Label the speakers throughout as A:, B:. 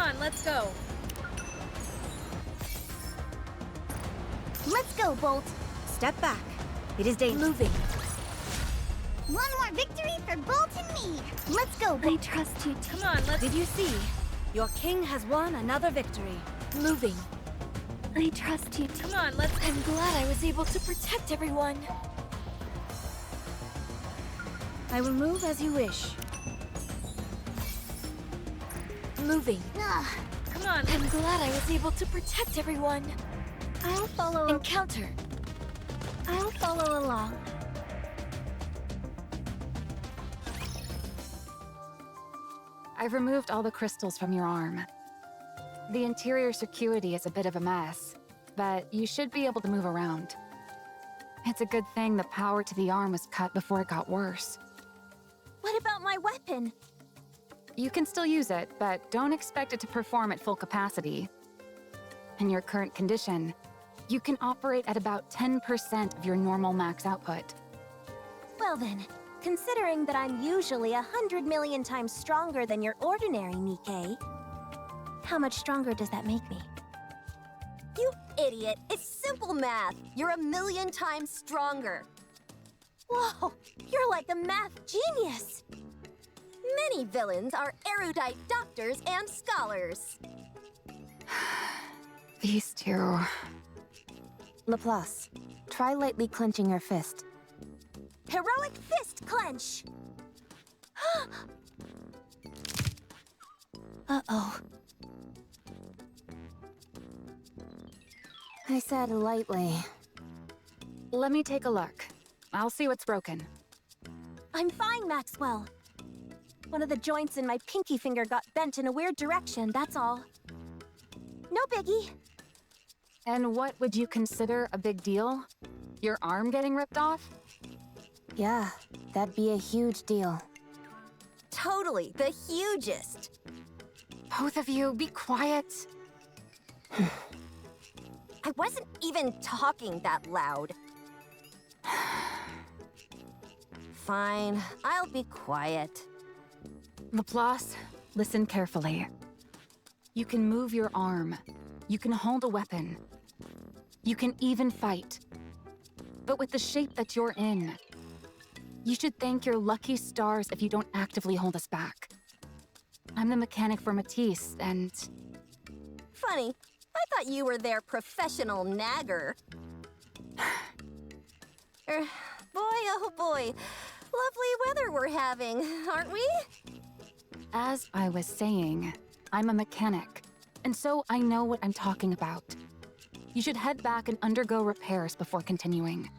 A: on, let's go.
B: Let's go, Bolt.
C: Step back. It is dangerous.
A: Moving.
B: One more victory for Bolt and me. Let's go,
A: I
B: Bolt.
A: trust you. Come on, let's...
C: Did you see? Your king has won another victory.
A: Moving. I trust you. Come on, let's... I'm glad I was able to protect everyone.
C: I will move as you wish.
A: Moving.
B: Ugh.
A: Come on, I'm glad I was able to protect everyone.
B: I'll follow.
A: Encounter.
B: I'll follow along.
D: I've removed all the crystals from your arm. The interior circuity is a bit of a mess, but you should be able to move around. It's a good thing the power to the arm was cut before it got worse.
B: What about my weapon?
D: You can still use it, but don't expect it to perform at full capacity. In your current condition, you can operate at about 10% of your normal max output.
B: Well then, considering that I'm usually 100 million times stronger than your ordinary NIKKE, how much stronger does that make me?
E: You idiot! It's simple math! You're 1,000,000 times stronger!
B: Whoa, you're like a math genius!
E: Many villains are erudite doctors and scholars.
D: These two...
B: Laplace, try lightly clenching your fist. Heroic fist clench! Uh-oh. I said lightly.
D: Let me take a look. I'll see what's broken.
B: I'm fine, Maxwell. One of the joints in my pinky finger got bent in a weird direction, that's all. No biggie.
D: And what would you consider a big deal? Your arm getting ripped off?
B: Yeah, that'd be a huge deal.
E: Totally, the hugest.
D: Both of you, be quiet.
E: I wasn't even talking that loud. Fine, I'll be quiet.
D: Laplace, listen carefully. You can move your arm. You can hold a weapon. You can even fight. But with the shape that you're in, you should thank your lucky stars if you don't actively hold us back. I'm the mechanic for Matisse, and...
E: Funny, I thought you were their professional nagger. Boy, oh boy. Lovely weather we're having, aren't we?
D: As I was saying, I'm a mechanic, and so I know what I'm talking about. You should head back and undergo repairs before continuing.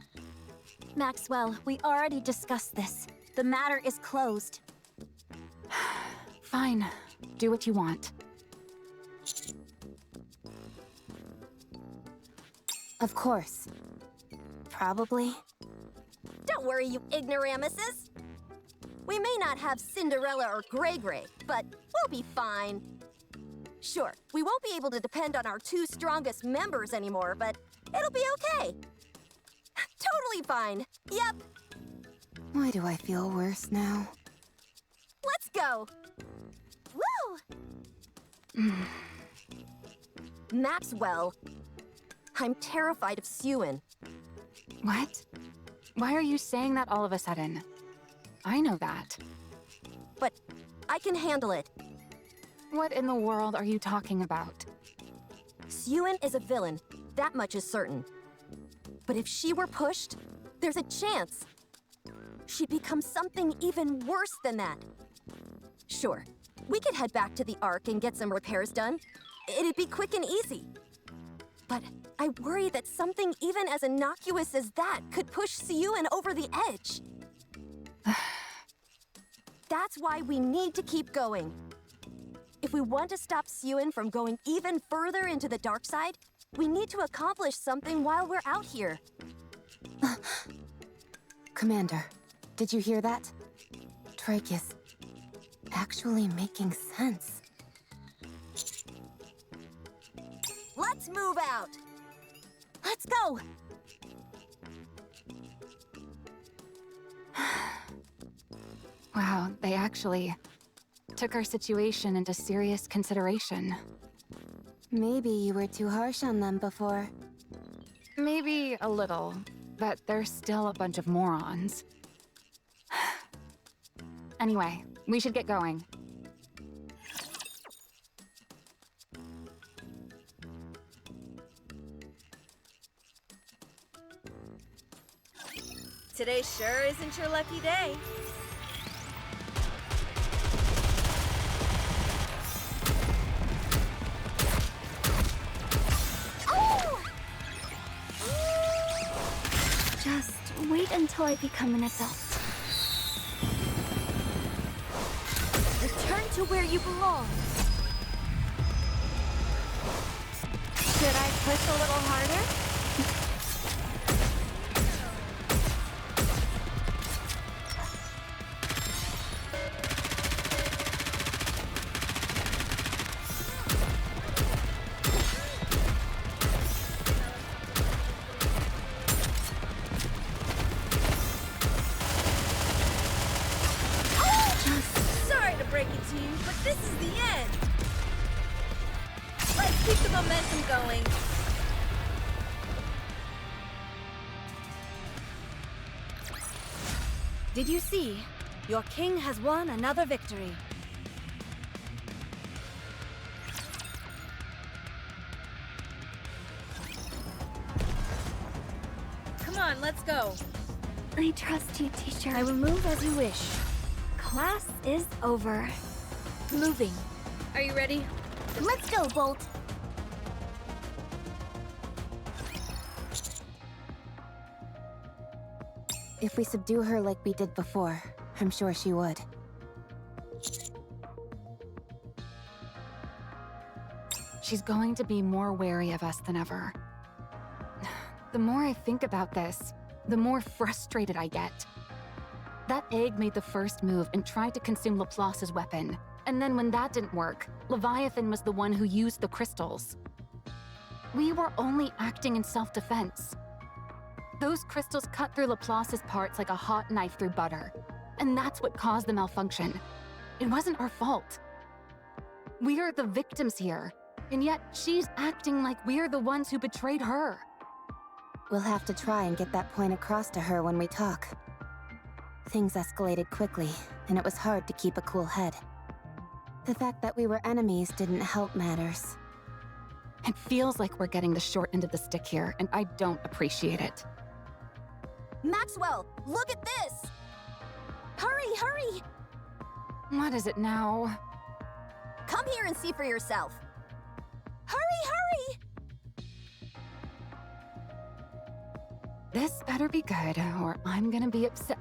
B: Maxwell, we already discussed this. The matter is closed.
D: Fine. Do what you want.
B: Of course. Probably.
E: Don't worry, you ignoramuses. We may not have Cinderella or Grey Grey, but we'll be fine. Sure, we won't be able to depend on our two strongest members anymore, but it'll be okay. Totally fine. Yep.
B: Why do I feel worse now?
E: Let's go. Woo! Maxwell, I'm terrified of Sewin.
D: What? Why are you saying that all of a sudden? I know that.
E: But I can handle it.
D: What in the world are you talking about?
E: Sewin is a villain, that much is certain. But if she were pushed, there's a chance. She'd become something even worse than that. Sure, we could head back to the Ark and get some repairs done. It'd be quick and easy. But I worry that something even as innocuous as that could push Sewin over the edge. That's why we need to keep going. If we want to stop Sewin from going even further into the dark side, we need to accomplish something while we're out here.
B: Commander, did you hear that? Trike is actually making sense.
E: Let's move out!
B: Let's go!
D: Wow, they actually... took our situation into serious consideration.
B: Maybe you were too harsh on them before.
D: Maybe a little, but they're still a bunch of morons. Anyway, we should get going.
C: Today sure isn't your lucky day.
A: Just wait until I become an adult.
E: Return to where you belong.
A: Should I push a little harder?
C: Sorry to break it to you, but this is the end. Let's keep the momentum going. Did you see? Your king has won another victory. Come on, let's go.
A: I trust you, teacher.
C: I will move as you wish.
A: Class is over.
C: Moving. Are you ready?
B: Let's go, Bolt. If we subdue her like we did before, I'm sure she would.
D: She's going to be more wary of us than ever. The more I think about this, the more frustrated I get. That egg made the first move and tried to consume Laplace's weapon. And then when that didn't work, Leviathan was the one who used the crystals. We were only acting in self-defense. Those crystals cut through Laplace's parts like a hot knife through butter. And that's what caused the malfunction. It wasn't our fault. We're the victims here. And yet she's acting like we're the ones who betrayed her.
B: We'll have to try and get that point across to her when we talk. Things escalated quickly, and it was hard to keep a cool head. The fact that we were enemies didn't help matters.
D: It feels like we're getting the short end of the stick here, and I don't appreciate it.
E: Maxwell, look at this! Hurry, hurry!
D: What is it now?
E: Come here and see for yourself. Hurry, hurry!
D: This better be good, or I'm gonna be upset.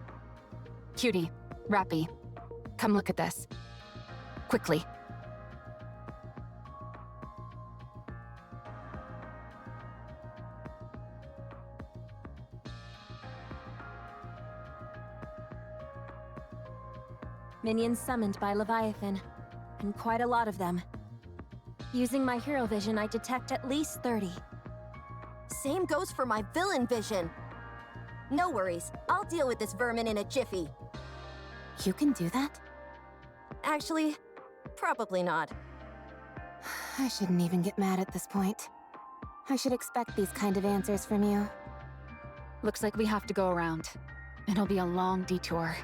D: Cutie, Rappy, come look at this. Quickly.
B: Minions summoned by Leviathan, and quite a lot of them. Using my hero vision, I detect at least 30.
E: Same goes for my villain vision. No worries, I'll deal with this vermin in a jiffy.
B: You can do that?
E: Actually, probably not.
B: I shouldn't even get mad at this point. I should expect these kind of answers from you.
D: Looks like we have to go around. It'll be a long detour.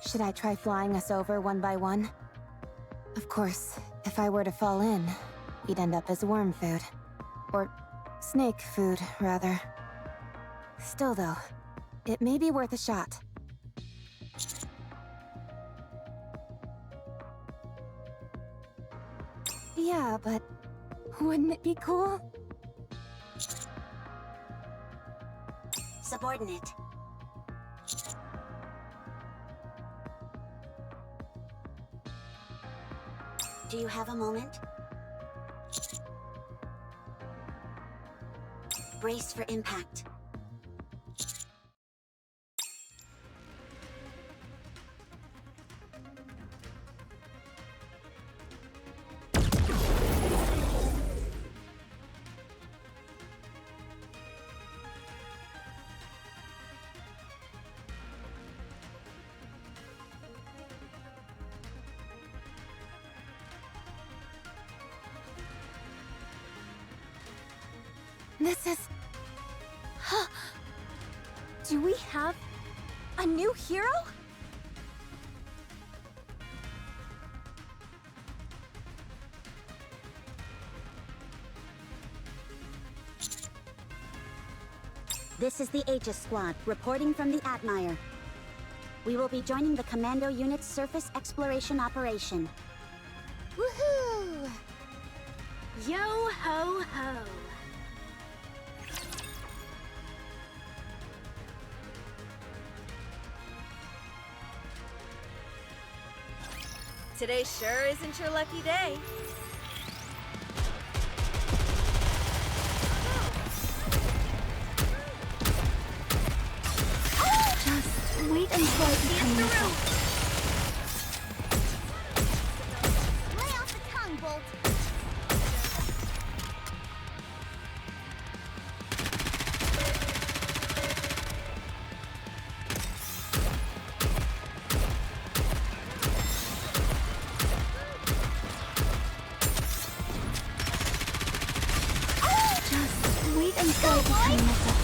B: Should I try flying us over one by one? Of course, if I were to fall in, we'd end up as worm food. Or snake food, rather. Still though, it may be worth a shot. Yeah, but wouldn't it be cool?
F: Subordinate. Do you have a moment? Brace for impact.
B: This is...
E: Do we have a new hero?
F: This is the Aegis Squad, reporting from the Admire. We will be joining the Commando Unit's surface exploration operation.
A: Woohoo! Yo ho ho!
C: Today sure isn't your lucky day.
A: Just wait until I become myself.
E: Lay off the tongue, Bolt.
A: Just wait until I become myself.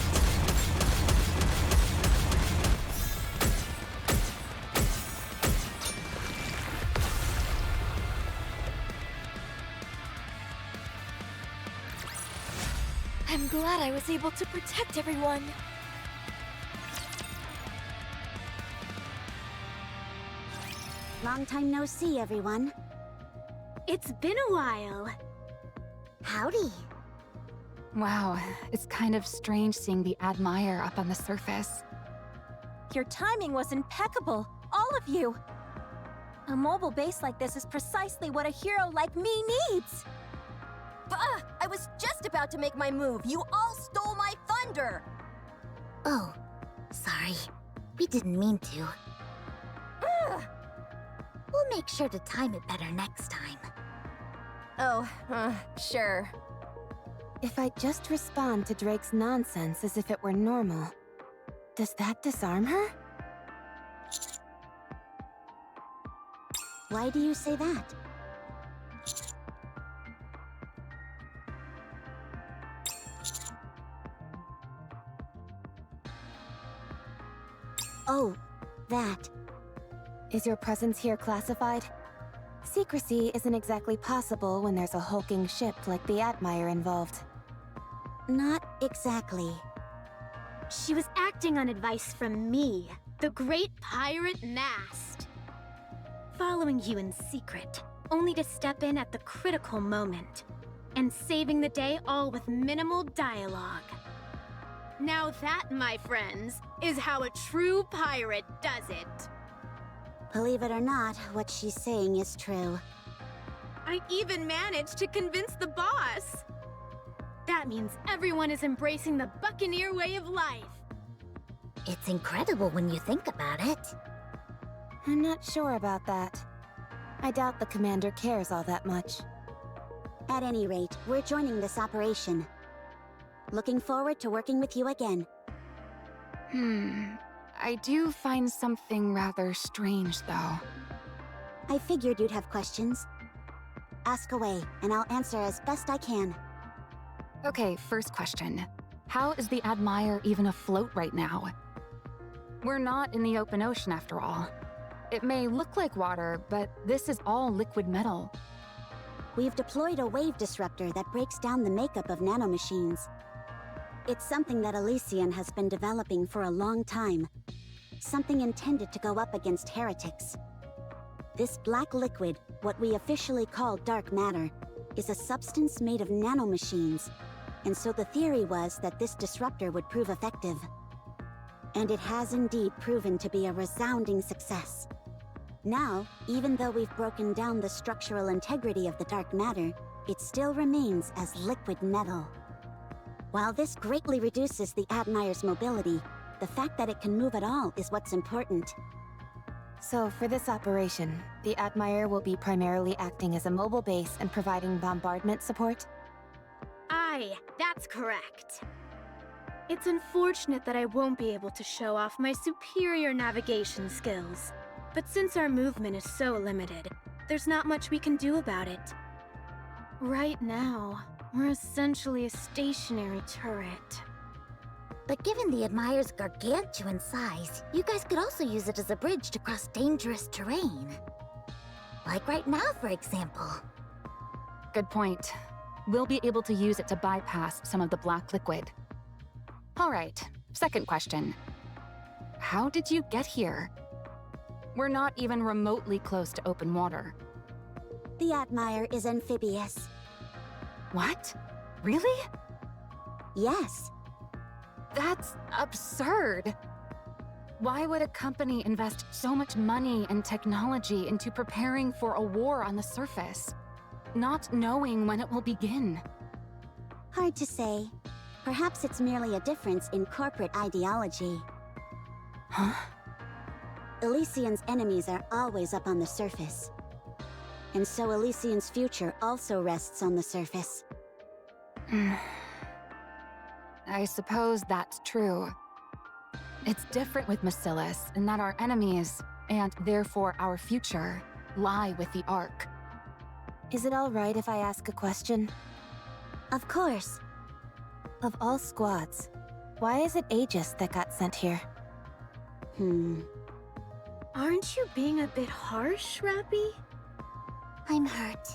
A: I'm glad I was able to protect everyone.
F: Long time no see, everyone.
A: It's been a while.
F: Howdy.
D: Wow, it's kind of strange seeing the Admire up on the surface.
E: Your timing was impeccable, all of you. A mobile base like this is precisely what a hero like me needs. I was just about to make my move. You all stole my thunder.
F: Oh, sorry. We didn't mean to. We'll make sure to time it better next time.
E: Oh, sure.
B: If I just respond to Drake's nonsense as if it were normal, does that disarm her?
F: Why do you say that? Oh, that.
B: Is your presence here classified? Secrecy isn't exactly possible when there's a hulking ship like the Admire involved.
F: Not exactly.
A: She was acting on advice from me, the great pirate Nast. Following you in secret, only to step in at the critical moment. And saving the day all with minimal dialogue. Now that, my friends, is how a true pirate does it.
F: Believe it or not, what she's saying is true.
A: I even managed to convince the boss. That means everyone is embracing the Buccaneer way of life.
F: It's incredible when you think about it.
B: I'm not sure about that. I doubt the commander cares all that much.
F: At any rate, we're joining this operation. Looking forward to working with you again.
D: I do find something rather strange, though.
F: I figured you'd have questions. Ask away, and I'll answer as best I can.
D: Okay, first question. How is the Admire even afloat right now? We're not in the open ocean, after all. It may look like water, but this is all liquid metal.
F: We've deployed a wave disruptor that breaks down the makeup of nanomachines. It's something that Elysian has been developing for a long time. Something intended to go up against heretics. This black liquid, what we officially call dark matter, is a substance made of nanomachines. And so the theory was that this disruptor would prove effective. And it has indeed proven to be a resounding success. Now, even though we've broken down the structural integrity of the dark matter, it still remains as liquid metal. While this greatly reduces the Admire's mobility, the fact that it can move at all is what's important.
B: So for this operation, the Admire will be primarily acting as a mobile base and providing bombardment support?
A: Aye, that's correct. It's unfortunate that I won't be able to show off my superior navigation skills. But since our movement is so limited, there's not much we can do about it. Right now, We're essentially a stationary turret.
G: But given the Admire's gargantuan size, you guys could also use it as a bridge to cross dangerous terrain. Like right now, for example.
D: Good point. We'll be able to use it to bypass some of the black liquid. All right, second question. How did you get here? We're not even remotely close to open water.
F: The Admire is amphibious.
D: What? Really?
F: Yes.
D: That's absurd. Why would a company invest so much money and technology into preparing for a war on the surface, not knowing when it will begin?
F: Hard to say. Perhaps it's merely a difference in corporate ideology.
D: Huh?
F: Elysian's enemies are always up on the surface. And so Elysian's future also rests on the surface.
D: I suppose that's true. It's different with Macillus in that our enemies, and therefore our future, lie with the Ark.
B: Is it all right if I ask a question?
F: Of course.
B: Of all squads, why is it Aegis that got sent here?
A: Aren't you being a bit harsh, Rappy?
G: I'm hurt.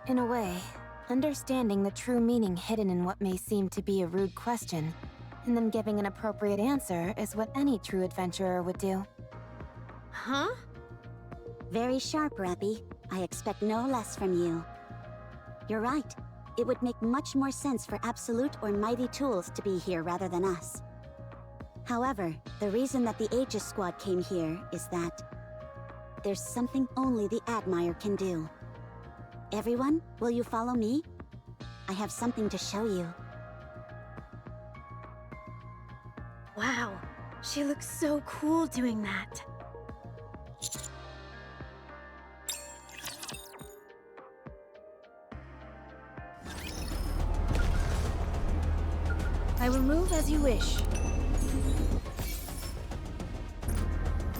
B: In a way, understanding the true meaning hidden in what may seem to be a rude question, and then giving an appropriate answer is what any true adventurer would do.
A: Huh?
F: Very sharp, Rappy. I expect no less from you. You're right. It would make much more sense for Absolute or Mighty Tools to be here rather than us. However, the reason that the Aegis Squad came here is that there's something only the Admire can do. Everyone, will you follow me? I have something to show you.
A: Wow, she looks so cool doing that.
C: I will move as you wish.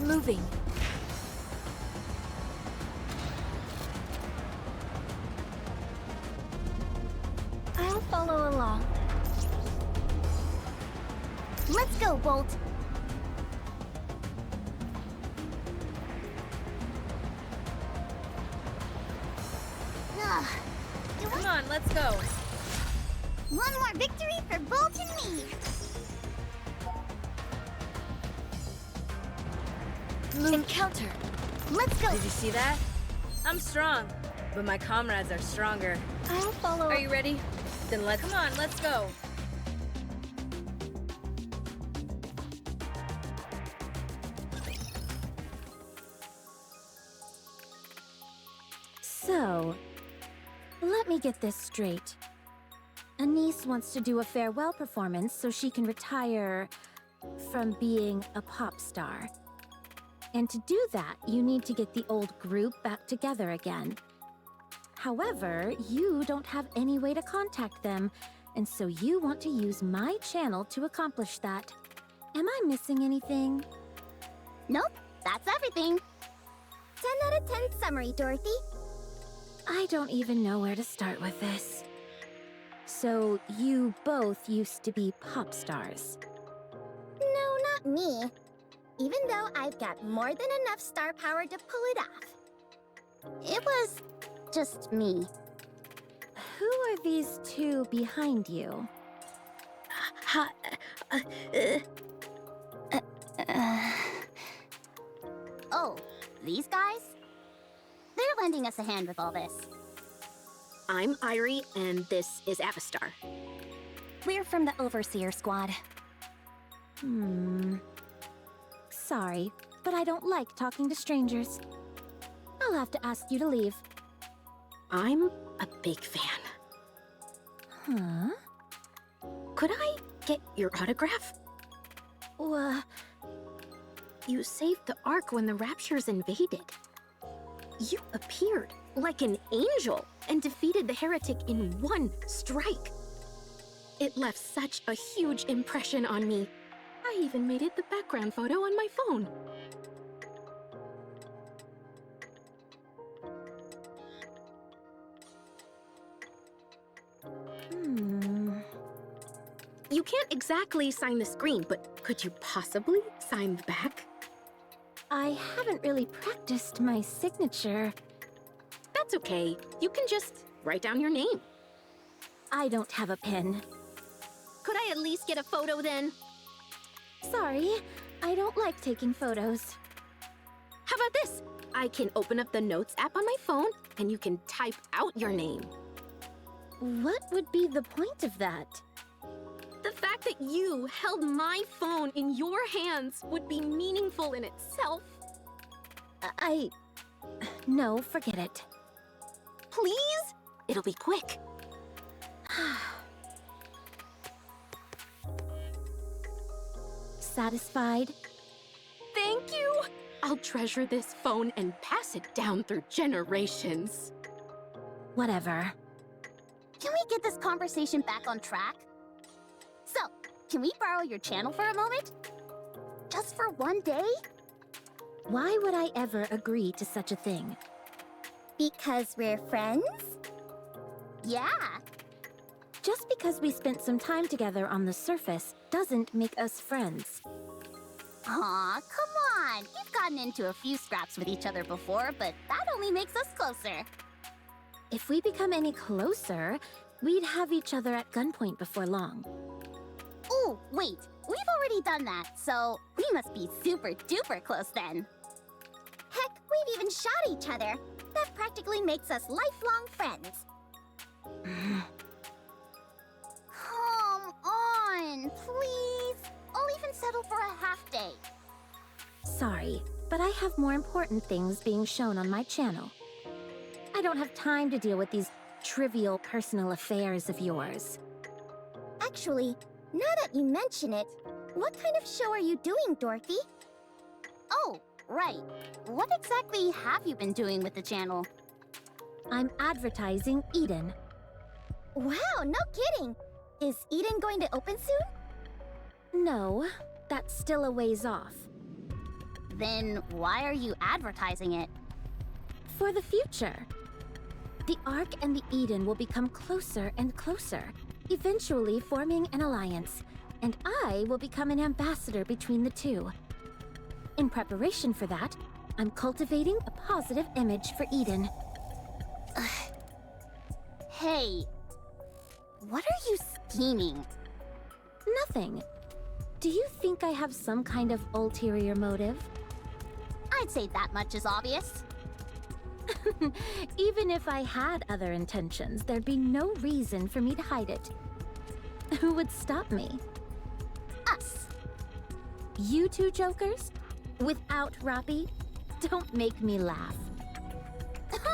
C: Moving.
G: I'll follow along. Let's go, Bolt. Ugh.
C: Come on, let's go.
G: One more victory for Bolt and me.
C: Encounter.
G: Let's go.
C: Did you see that? I'm strong, but my comrades are stronger.
G: I'll follow.
C: Are you ready? Then come on, let's go.
H: So, let me get this straight. Anise wants to do a farewell performance so she can retire from being a pop star. And to do that, you need to get the old group back together again. However, you don't have any way to contact them, and so you want to use my channel to accomplish that. Am I missing anything?
G: Nope, that's everything. 10 out of 10 summary, Dorothy.
H: I don't even know where to start with this. So, you both used to be pop stars.
G: No, not me. Even though I've got more than enough star power to pull it off. It was just me.
H: Who are these two behind you?
G: Oh, these guys? They're lending us a hand with all this.
I: I'm Irie, and this is Avistar.
G: We're from the Overseer Squad.
H: Sorry, but I don't like talking to strangers. I'll have to ask you to leave.
I: I'm a big fan.
H: Huh?
I: Could I get your autograph? You saved the Ark when the Raptures invaded. You appeared like an angel and defeated the heretic in one strike. It left such a huge impression on me. I even made it the background photo on my phone. You can't exactly sign the screen, but could you possibly sign the back?
H: I haven't really practiced my signature.
I: That's okay. You can just write down your name.
H: I don't have a pen.
I: Could I at least get a photo then?
H: Sorry, I don't like taking photos.
I: How about this? I can open up the Notes app on my phone, and you can type out your name.
H: What would be the point of that?
I: The fact that you held my phone in your hands would be meaningful in itself.
H: No, forget it.
I: Please? It'll be quick.
H: Satisfied?
I: Thank you! I'll treasure this phone and pass it down through generations.
H: Whatever.
G: Can we get this conversation back on track? So, can we borrow your channel for a moment? Just for one day?
H: Why would I ever agree to such a thing?
G: Because we're friends? Yeah.
H: Just because we spent some time together on the surface doesn't make us friends.
G: Aw, come on! We've gotten into a few scraps with each other before, but that only makes us closer.
H: If we become any closer, we'd have each other at gunpoint before long.
G: Ooh, wait. We've already done that, so we must be super duper close then. Heck, we've even shot each other. That practically makes us lifelong friends. Come on, please. I'll even settle for a half day.
H: Sorry, but I have more important things being shown on my channel. I don't have time to deal with these trivial personal affairs of yours.
G: Actually, now that you mention it, what kind of show are you doing, Dorothy? Oh, right. What exactly have you been doing with the channel?
H: I'm advertising Eden.
G: Wow, no kidding! Is Eden going to open soon?
H: No, that's still a ways off.
G: Then why are you advertising it?
H: For the future. The Ark and the Eden will become closer and closer, eventually forming an alliance, and I will become an ambassador between the two. In preparation for that, I'm cultivating a positive image for Eden.
G: Hey, what are you scheming?
H: Nothing. Do you think I have some kind of ulterior motive?
G: I'd say that much is obvious.
H: Even if I had other intentions, there'd be no reason for me to hide it. Who would stop me?
G: Us.
H: You two jokers? Without Roppy? Don't make me laugh.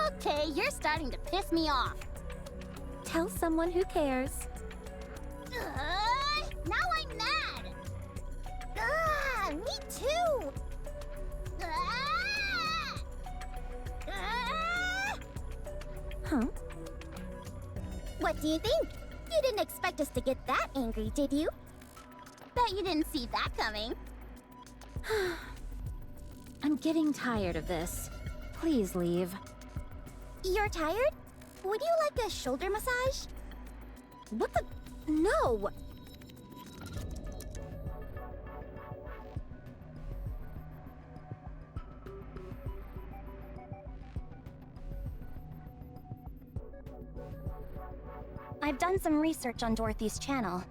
G: Okay, you're starting to piss me off.
H: Tell someone who cares.
G: Now I'm mad. Me too.
H: Huh?
G: What do you think? You didn't expect us to get that angry, did you? Bet you didn't see that coming.
H: I'm getting tired of this. Please leave.
G: You're tired? Would you like a shoulder massage?
H: What the? No!
E: I've done some research on Dorothy's channel.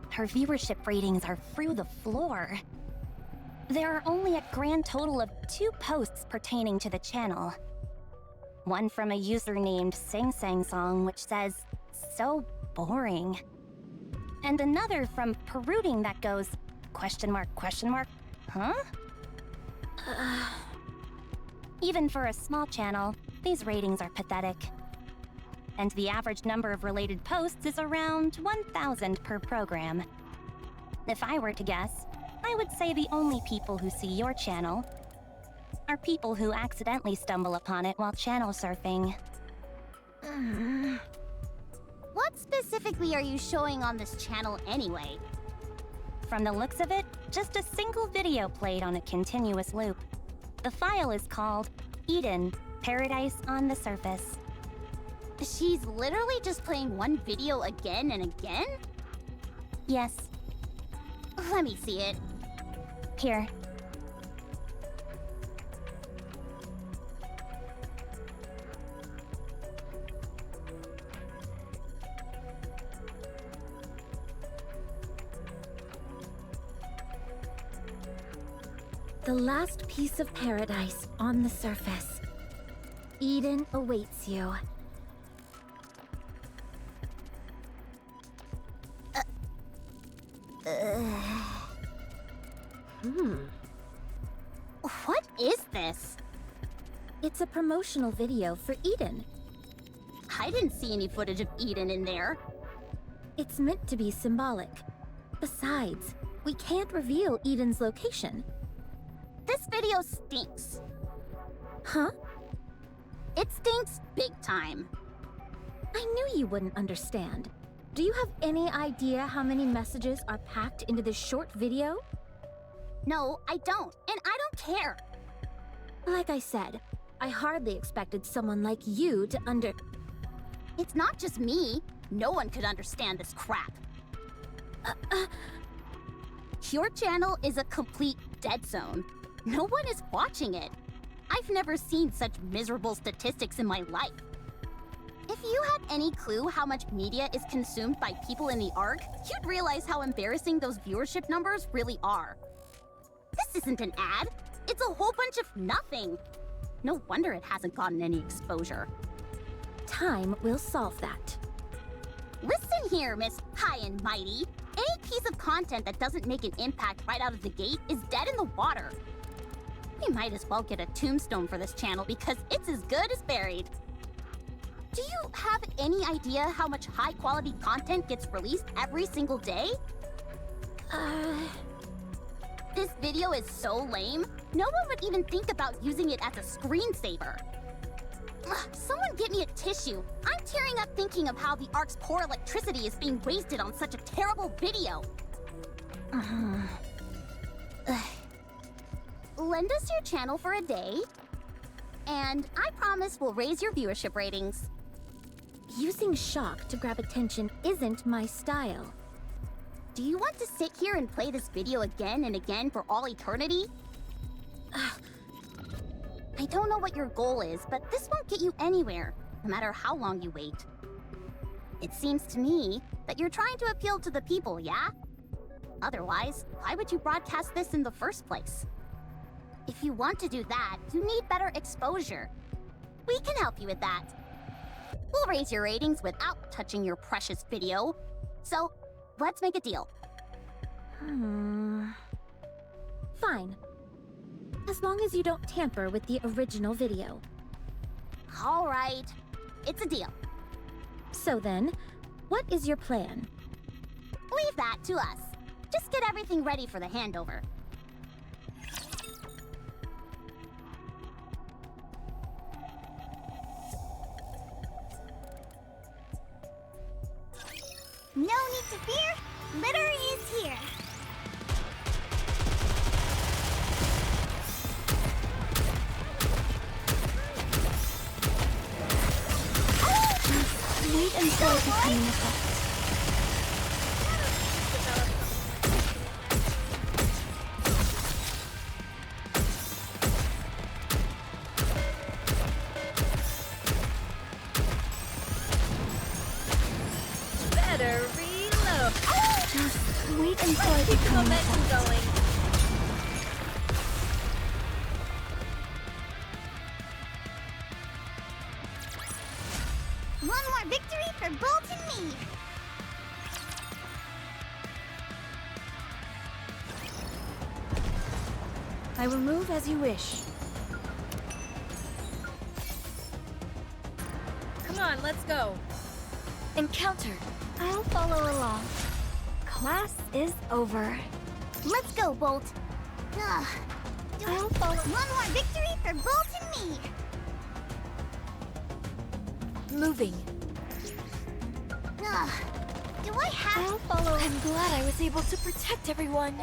E: Her viewership ratings are through the floor. There are only a grand total of 2 posts pertaining to the channel. One from a user named Sang Sang Song, which says, "So boring." And another from Perooting that goes, question mark, huh? Even for a small channel, these ratings are pathetic. And the average number of related posts is around 1,000 per program. If I were to guess, I would say the only people who see your channel are people who accidentally stumble upon it while channel surfing.
G: What specifically are you showing on this channel anyway?
E: From the looks of it, just a single video played on a continuous loop. The file is called Eden, Paradise on the Surface.
G: She's literally just playing one video again and again? Yes. Let me see it.
F: Here.
H: The last piece of paradise on the surface. Eden awaits you.
G: What is this?
H: It's a promotional video for Eden.
G: I didn't see any footage of Eden in there.
H: It's meant to be symbolic. Besides, we can't reveal Eden's location.
G: This video stinks.
H: Huh?
G: It stinks big time.
H: I knew you wouldn't understand. Do you have any idea how many messages are packed into this short video?
G: No, I don't, and I don't care.
H: Like I said, I hardly expected someone like you to
G: It's not just me. No one could understand this crap. Your channel is a complete dead zone. No one is watching it. I've never seen such miserable statistics in my life. If you had any clue how much media is consumed by people in the Ark, you'd realize how embarrassing those viewership numbers really are. This isn't an ad. It's a whole bunch of nothing. No wonder it hasn't gotten any exposure.
H: Time will solve that.
G: Listen here, Miss High and Mighty. Any piece of content that doesn't make an impact right out of the gate is dead in the water. We might as well get a tombstone for this channel because it's as good as buried. Do you have any idea how much high-quality content gets released every single day? This video is so lame, no one would even think about using it as a screensaver. Ugh, someone get me a tissue. I'm tearing up thinking of how the Ark's poor electricity is being wasted on such a terrible video. Lend us your channel for a day, and I promise we'll raise your viewership ratings.
H: Using shock to grab attention isn't my style.
G: Do you want to sit here and play this video again and again for all eternity? I don't know what your goal is, but this won't get you anywhere, no matter how long you wait. It seems to me that you're trying to appeal to the people, yeah? Otherwise, why would you broadcast this in the first place? If you want to do that, you need better exposure. We can help you with that. We'll raise your ratings without touching your precious video. So, let's make a deal.
H: Fine. As long as you don't tamper with the original video.
G: All right. It's a deal.
H: So then, what is your plan?
G: Leave that to us. Just get everything ready for the handover.
J: No need to fear. Litter is here.
A: Wait until it becomes an effect.
C: Better reload.
A: Just wait until it becomes an effect.
C: Going.
J: One more victory for Bolt and me.
C: I will move as you wish. Come on, let's go.
I: Encounter.
F: I'll follow along.
I: Class is over.
J: Let's go, Bolt. Ugh.
F: I'll follow.
J: One more victory for Bolt and me.
I: Moving.
J: Ugh. Do I have...
F: I'll follow.
I: I'm glad I was able to protect everyone.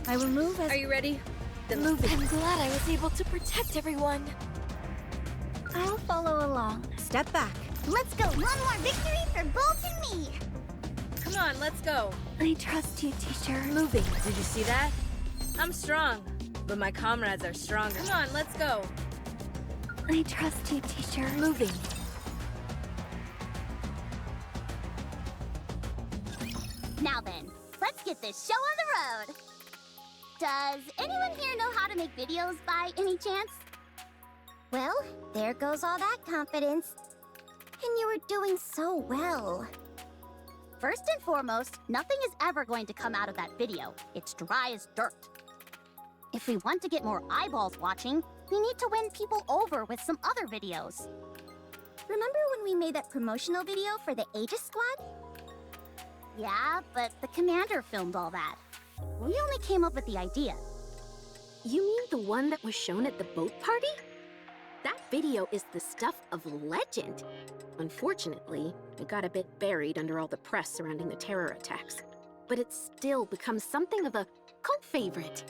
C: I will move as... Are you ready?
I: Moving. I'm glad I was able to protect everyone.
F: I'll follow along.
C: Step back.
J: Let's go. One more victory for Bolt and me.
C: Come on, let's go.
H: I trust you, teacher.
C: Moving. Did you see that? I'm strong, but my comrades are stronger. Come on, let's go.
H: I trust you, teacher.
C: Moving.
G: Now then, let's get this show on the road. Does anyone here know how to make videos by any chance? Well, there goes all that confidence. And you were doing so well. First and foremost, nothing is ever going to come out of that video. It's dry as dirt. If we want to get more eyeballs watching, we need to win people over with some other videos. Remember when we made that promotional video for the Aegis Squad? Yeah, but the commander filmed all that. We only came up with the idea.
I: You mean the one that was shown at the boat party? That video is the stuff of legend. Unfortunately, it got a bit buried under all the press surrounding the terror attacks. But it's still become something of a cult favorite.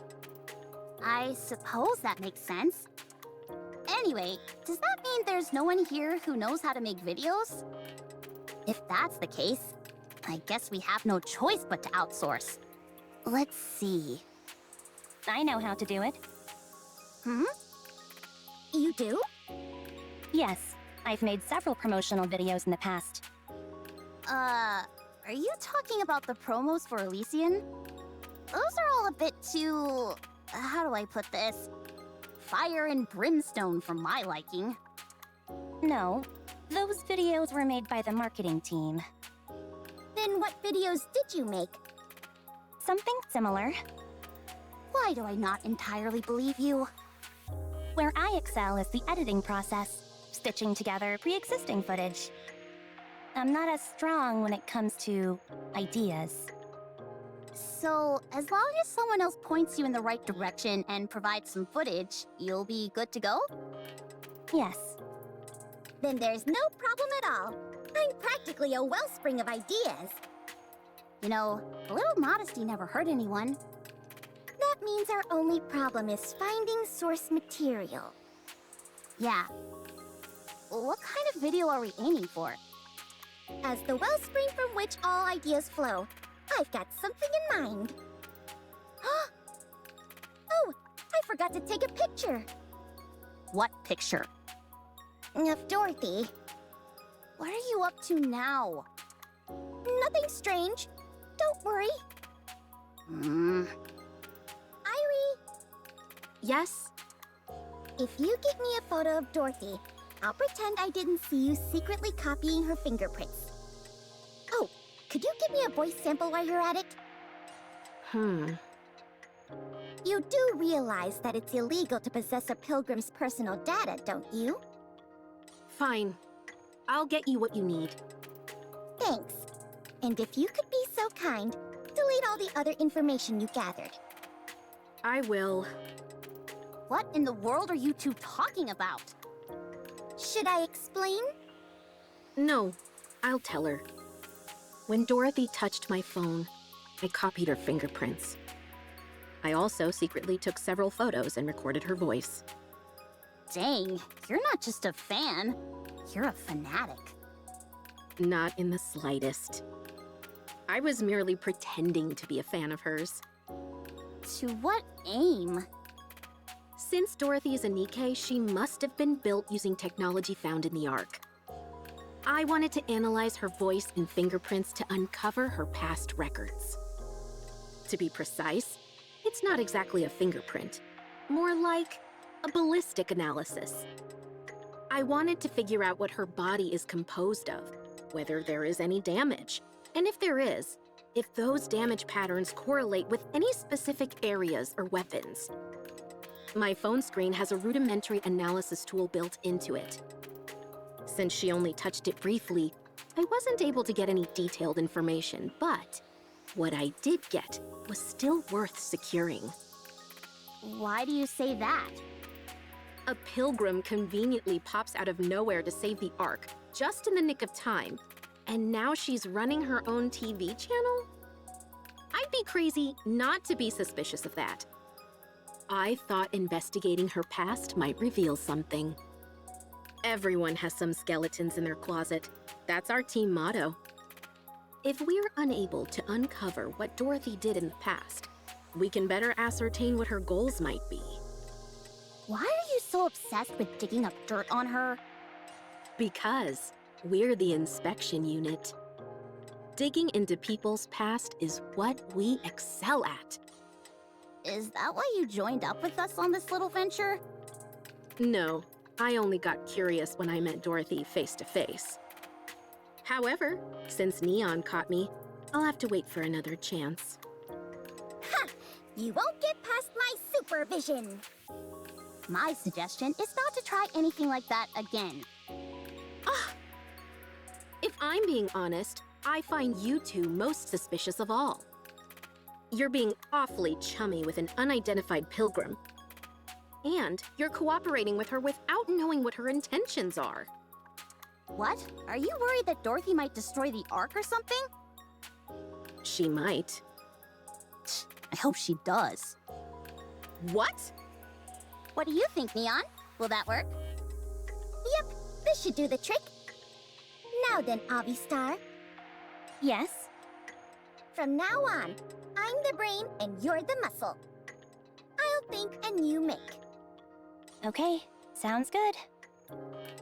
G: I suppose that makes sense. Anyway, does that mean there's no one here who knows how to make videos? If that's the case, I guess we have no choice but to outsource. Let's see.
K: I know how to do it.
G: You do?
K: Yes, I've made several promotional videos in the past.
G: Are you talking about the promos for Elysian? Those are all a bit too... how do I put this? Fire and brimstone for my liking.
K: No, those videos were made by the marketing team.
G: Then what videos did you make?
K: Something similar.
G: Why do I not entirely believe you?
K: Where I excel is the editing process, stitching together pre-existing footage. I'm not as strong when it comes to ideas.
G: So, as long as someone else points you in the right direction and provides some footage, you'll be good to go?
K: Yes.
G: Then there's no problem at all. I'm practically a wellspring of ideas. You know, a little modesty never hurt anyone. That means our only problem is finding source material. Yeah. What kind of video are we aiming for? As the wellspring from which all ideas flow, I've got something in mind. Oh, I forgot to take a picture. What picture? Of Dorothy. What are you up to now? Nothing strange. Don't worry. Irie,
I: Yes?
G: if you give me a photo of Dorothy, I'll pretend I didn't see you secretly copying her fingerprints. Oh, could you give me a voice sample while you're at it? You do realize that it's illegal to possess a pilgrim's personal data, don't you?
I: Fine. I'll get you what you need.
G: Thanks. And if you could be so kind, delete all the other information you gathered.
I: I will.
G: What in the world are you two talking about? Should I explain?
I: No, I'll tell her. When Dorothy touched my phone, I copied her fingerprints. I also secretly took several photos and recorded her voice.
G: Dang, you're not just a fan, you're a fanatic.
I: Not in the slightest. I was merely pretending to be a fan of hers.
G: To what aim?
I: Since Dorothy is a NIKKE, she must have been built using technology found in the Ark. I wanted to analyze her voice and fingerprints to uncover her past records. To be precise, it's not exactly a fingerprint, more like a ballistic analysis. I wanted to figure out what her body is composed of, whether there is any damage, and if there is, if those damage patterns correlate with any specific areas or weapons. My phone screen has a rudimentary analysis tool built into it. Since she only touched it briefly, I wasn't able to get any detailed information, but what I did get was still worth securing.
G: Why do you say that?
I: A pilgrim conveniently pops out of nowhere to save the Ark, just in the nick of time, and now she's running her own TV channel? I'd be crazy not to be suspicious of that. I thought investigating her past might reveal something. Everyone has some skeletons in their closet. That's our team motto. If we're unable to uncover what Dorothy did in the past, we can better ascertain what her goals might be.
G: Why are you so obsessed with digging up dirt on her?
I: Because we're the inspection unit. Digging into people's past is what we excel at.
G: Is that why you joined up with us on this little venture?
I: No, I only got curious when I met Dorothy face to face. However, since Neon caught me, I'll have to wait for another chance.
G: Ha! You won't get past my supervision! My suggestion is not to try anything like that again.
I: If I'm being honest, I find you two most suspicious of all. You're being awfully chummy with an unidentified pilgrim. And you're cooperating with her without knowing what her intentions are.
G: What? Are you worried that Dorothy might destroy the Ark or something?
I: She might.
G: I hope she does.
I: What?
G: What do you think, Neon? Will that work? Yep, this should do the trick. Now then, Avistar.
K: Yes?
G: From now on, I'm the brain and you're the muscle. I'll think and you make.
K: Okay, sounds good.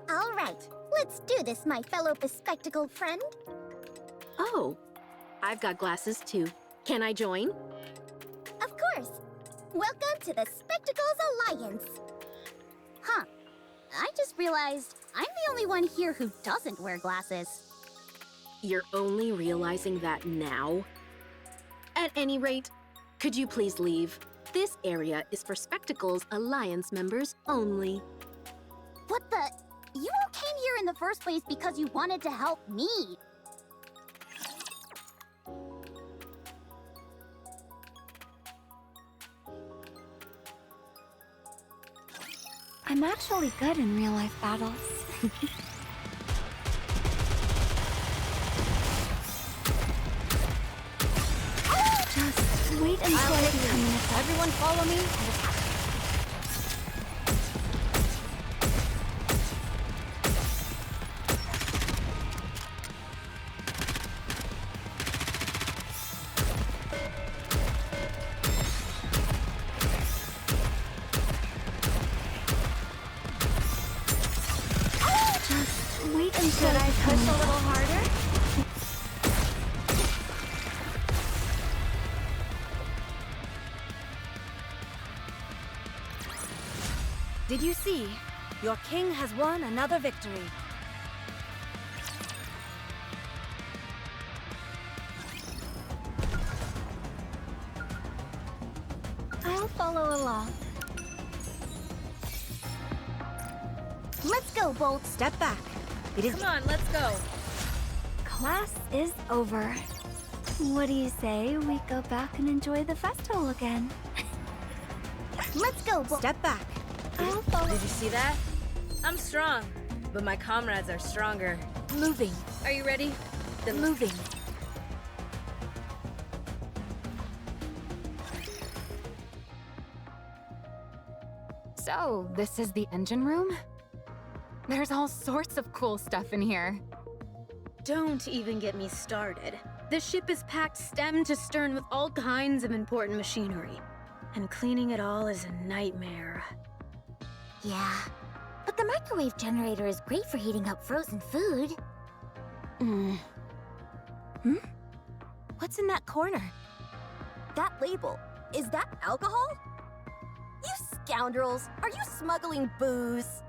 G: All right, let's do this, my fellow bespectacled friend.
I: Oh, I've got glasses too. Can I join?
G: Of course. Welcome to the Spectacles Alliance. Huh. I just realized I'm the only one here who doesn't wear glasses.
I: You're only realizing that now? At any rate, could you please leave? This area is for Spectacles Alliance members only.
G: What the? You all came here in the first place because you wanted to help me.
B: I'm actually good in real-life battles. Just wait until I become an attack.
E: Everyone follow me.
B: Just wait until I push a little harder.
E: Did you see? Your king has won another victory.
B: I'll follow along.
G: Let's go, Bolt.
E: Step back. It is.
C: Come on, let's go.
B: Class is over. What do you say we go back and enjoy the festival again?
G: Let's go, Bolt.
E: Step back.
B: I'll follow.
C: Did you see that? I'm strong, but my comrades are stronger.
E: Moving.
C: Are you ready? Then
E: Moving.
D: So, this is the engine room? There's all sorts of cool stuff in here.
A: Don't even get me started. The ship is packed stem to stern with all kinds of important machinery. And cleaning it all is a nightmare.
G: Yeah, but the microwave generator is great for heating up frozen food.
E: What's in that corner? That label. Is that alcohol? You scoundrels! Are you smuggling booze?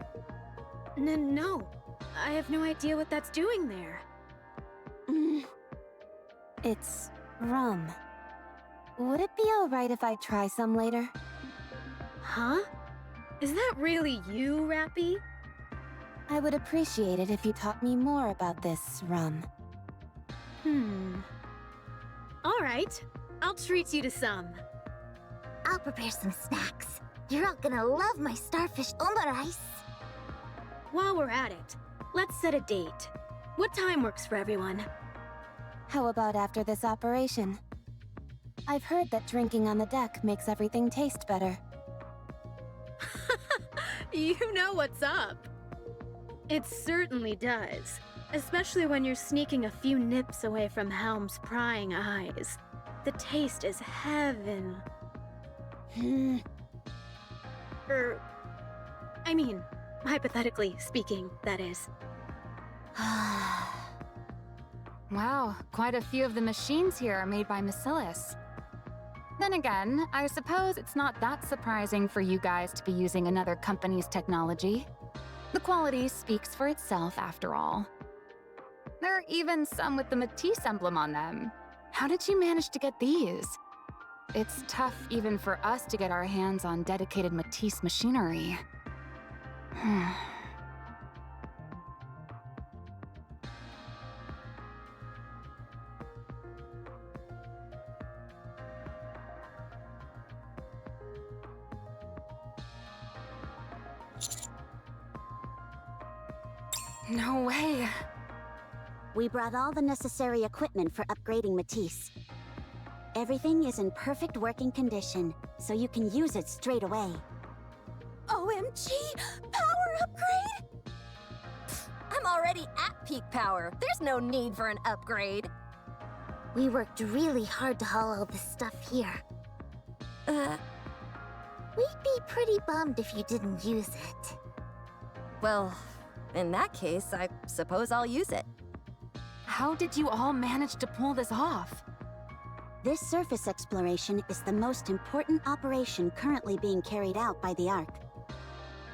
A: No. I have no idea what that's doing there.
B: It's rum. Would it be alright if I try some later?
A: Huh? Is that really you, Rappy?
B: I would appreciate it if you taught me more about this rum.
A: All right. I'll treat you to some.
G: I'll prepare some snacks. You're all gonna love my starfish omurice.
A: While we're at it, let's set a date. What time works for everyone?
B: How about after this operation? I've heard that drinking on the deck makes everything taste better.
A: You know what's up. It certainly does. Especially when you're sneaking a few nips away from Helm's prying eyes. The taste is heaven. I mean, hypothetically speaking, that is.
D: Wow, quite a few of the machines here are made by Bacillus. Then again, I suppose it's not that surprising for you guys to be using another company's technology. The quality speaks for itself after all. There are even some with the Matisse emblem on them. How did you manage to get these? It's tough even for us to get our hands on dedicated Matisse machinery. No way.
F: We brought all the necessary equipment for upgrading Matisse. Everything is in perfect working condition, so you can use it straight away.
E: OMG! Power upgrade? I'm already at peak power. There's no need for an upgrade.
J: We worked really hard to haul all this stuff here. We'd be pretty bummed if you didn't use it.
E: Well, in that case, I suppose I'll use it.
D: How did you all manage to pull this off?
F: This surface exploration is the most important operation currently being carried out by the Ark.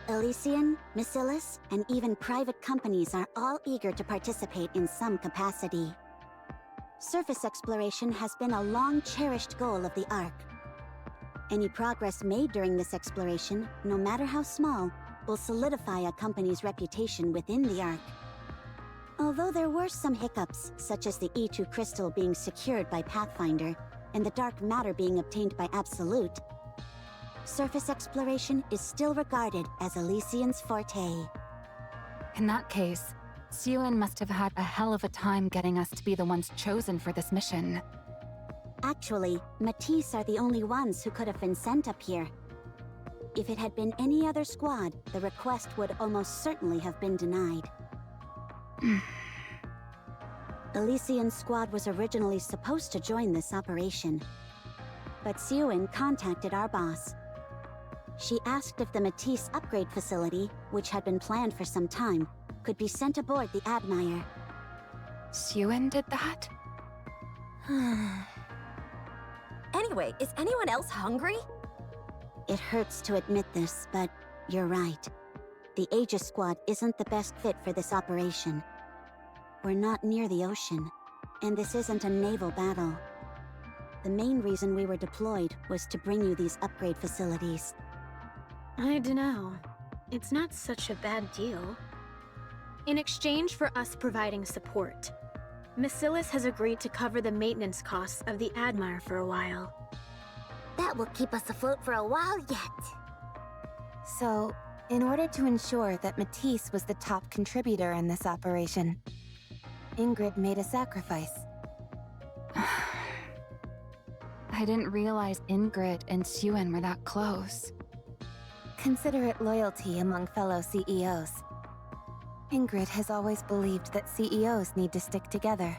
F: Elysian, Bacillus, and even private companies are all eager to participate in some capacity. Surface exploration has been a long-cherished goal of the Ark. Any progress made during this exploration, no matter how small, will solidify a company's reputation within the Ark. Although there were some hiccups, such as the E2 crystal being secured by Pathfinder and the dark matter being obtained by Absolute, surface exploration is still regarded as Elysian's forte.
D: In that case, Suen must have had a hell of a time getting us to be the ones chosen for this mission.
F: Actually, Matisse are the only ones who could have been sent up here. If it had been any other squad, the request would almost certainly have been denied. Elysian's squad was originally supposed to join this operation, but Suen contacted our boss. She asked if the Matisse upgrade facility, which had been planned for some time, could be sent aboard the Admire.
D: Suen did that?
E: Anyway, is anyone else hungry?
F: It hurts to admit this, but you're right. The Aegis squad isn't the best fit for this operation. We're not near the ocean, and this isn't a naval battle. The main reason we were deployed was to bring you these upgrade facilities.
A: I dunno. It's not such a bad deal. In exchange for us providing support, Bacillus has agreed to cover the maintenance costs of the Admire for a while.
J: That will keep us afloat for a while yet.
B: So, in order to ensure that Matisse was the top contributor in this operation, Ingrid made a sacrifice.
D: I didn't realize Ingrid and Suen were that close.
B: Consider it loyalty among fellow CEOs. Ingrid has always believed that CEOs need to stick together.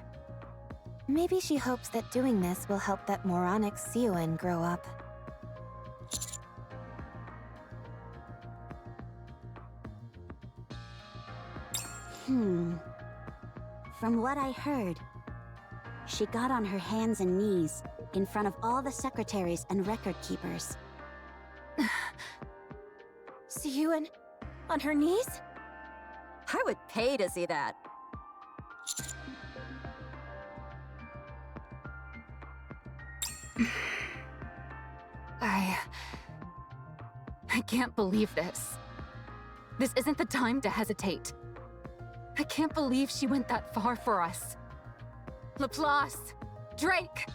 B: Maybe she hopes that doing this will help that moronic Suen grow up.
F: From what I heard, she got on her hands and knees in front of all the secretaries and record keepers.
B: Suen? On her knees?
E: I would pay to see that.
D: I can't believe this. This isn't the time to hesitate. I can't believe she went that far for us. Laplace! Drake!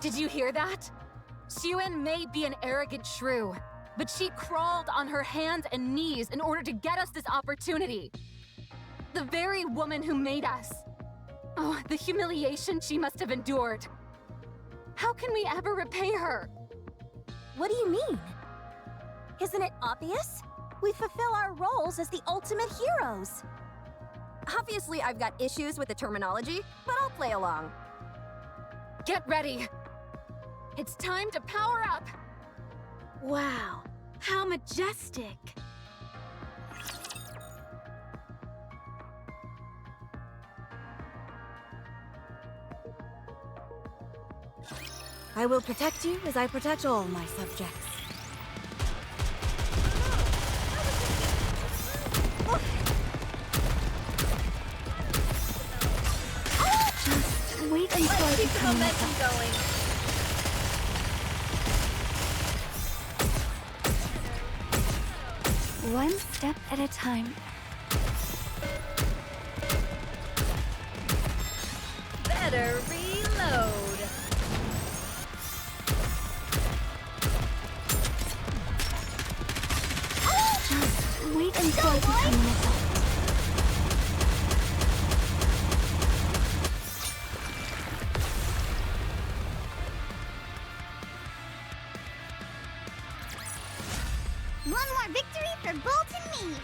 D: Did you hear that? Suen may be an arrogant shrew, but she crawled on her hands and knees in order to get us this opportunity. The very woman who made us. Oh, the humiliation she must have endured. How can we ever repay her?
E: What do you mean? Isn't it obvious? We fulfill our roles as the ultimate heroes. Obviously, I've got issues with the terminology, but I'll play along.
D: Get ready! It's time to power up!
A: Wow, how majestic!
E: I will protect you as I protect all my subjects.
A: Just wait until I
C: Keep the
A: become
C: momentum going.
A: one step at a time.
C: Better reload.
A: Just wait until I become an adult.
J: One more victory for Bolt and me!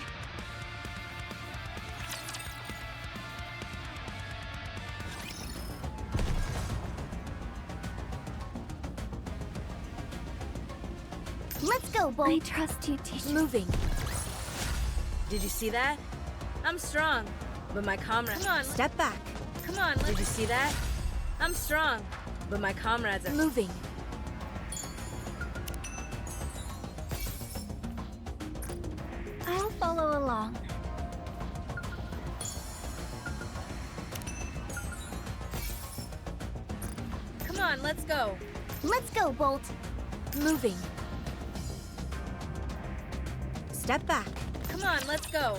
J: Let's go, Bolt!
A: I trust you, teacher.
C: Moving. Did you see that? I'm strong, but my comrades. Come on,
E: Step back.
C: come on. Did you see that? I'm strong, but my comrades are
E: Moving.
A: I'll follow along.
C: Come on, let's go.
J: Let's go, Bolt!
E: Moving. Step back.
C: Come on, let's go.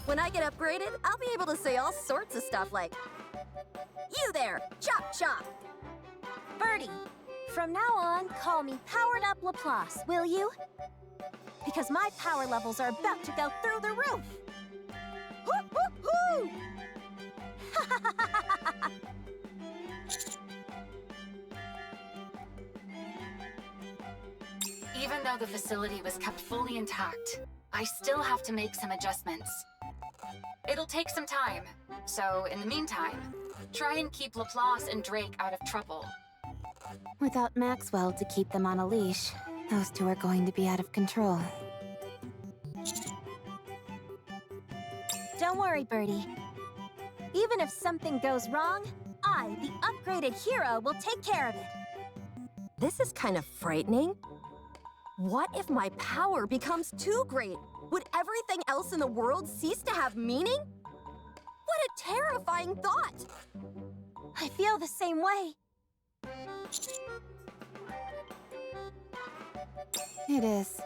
E: When I get upgraded, I'll be able to say all sorts of stuff like, "You there, chop chop!"
H: Birdie, from now on, call me Powered Up Laplace, will you? Because my power levels are about to go through the roof! Hoo hoo hoo!
D: Even though the facility was kept fully intact, I still have to make some adjustments. It'll take some time, so in the meantime, try and keep Laplace and Drake out of trouble.
B: Without Maxwell to keep them on a leash, those two are going to be out of control.
H: Don't worry, Birdie. Even if something goes wrong, I, the upgraded hero, will take care of it.
E: This is kind of frightening. What if my power becomes too great? Would everything else in the world cease to have meaning? What a terrifying thought!
H: I feel the same way.
B: It is.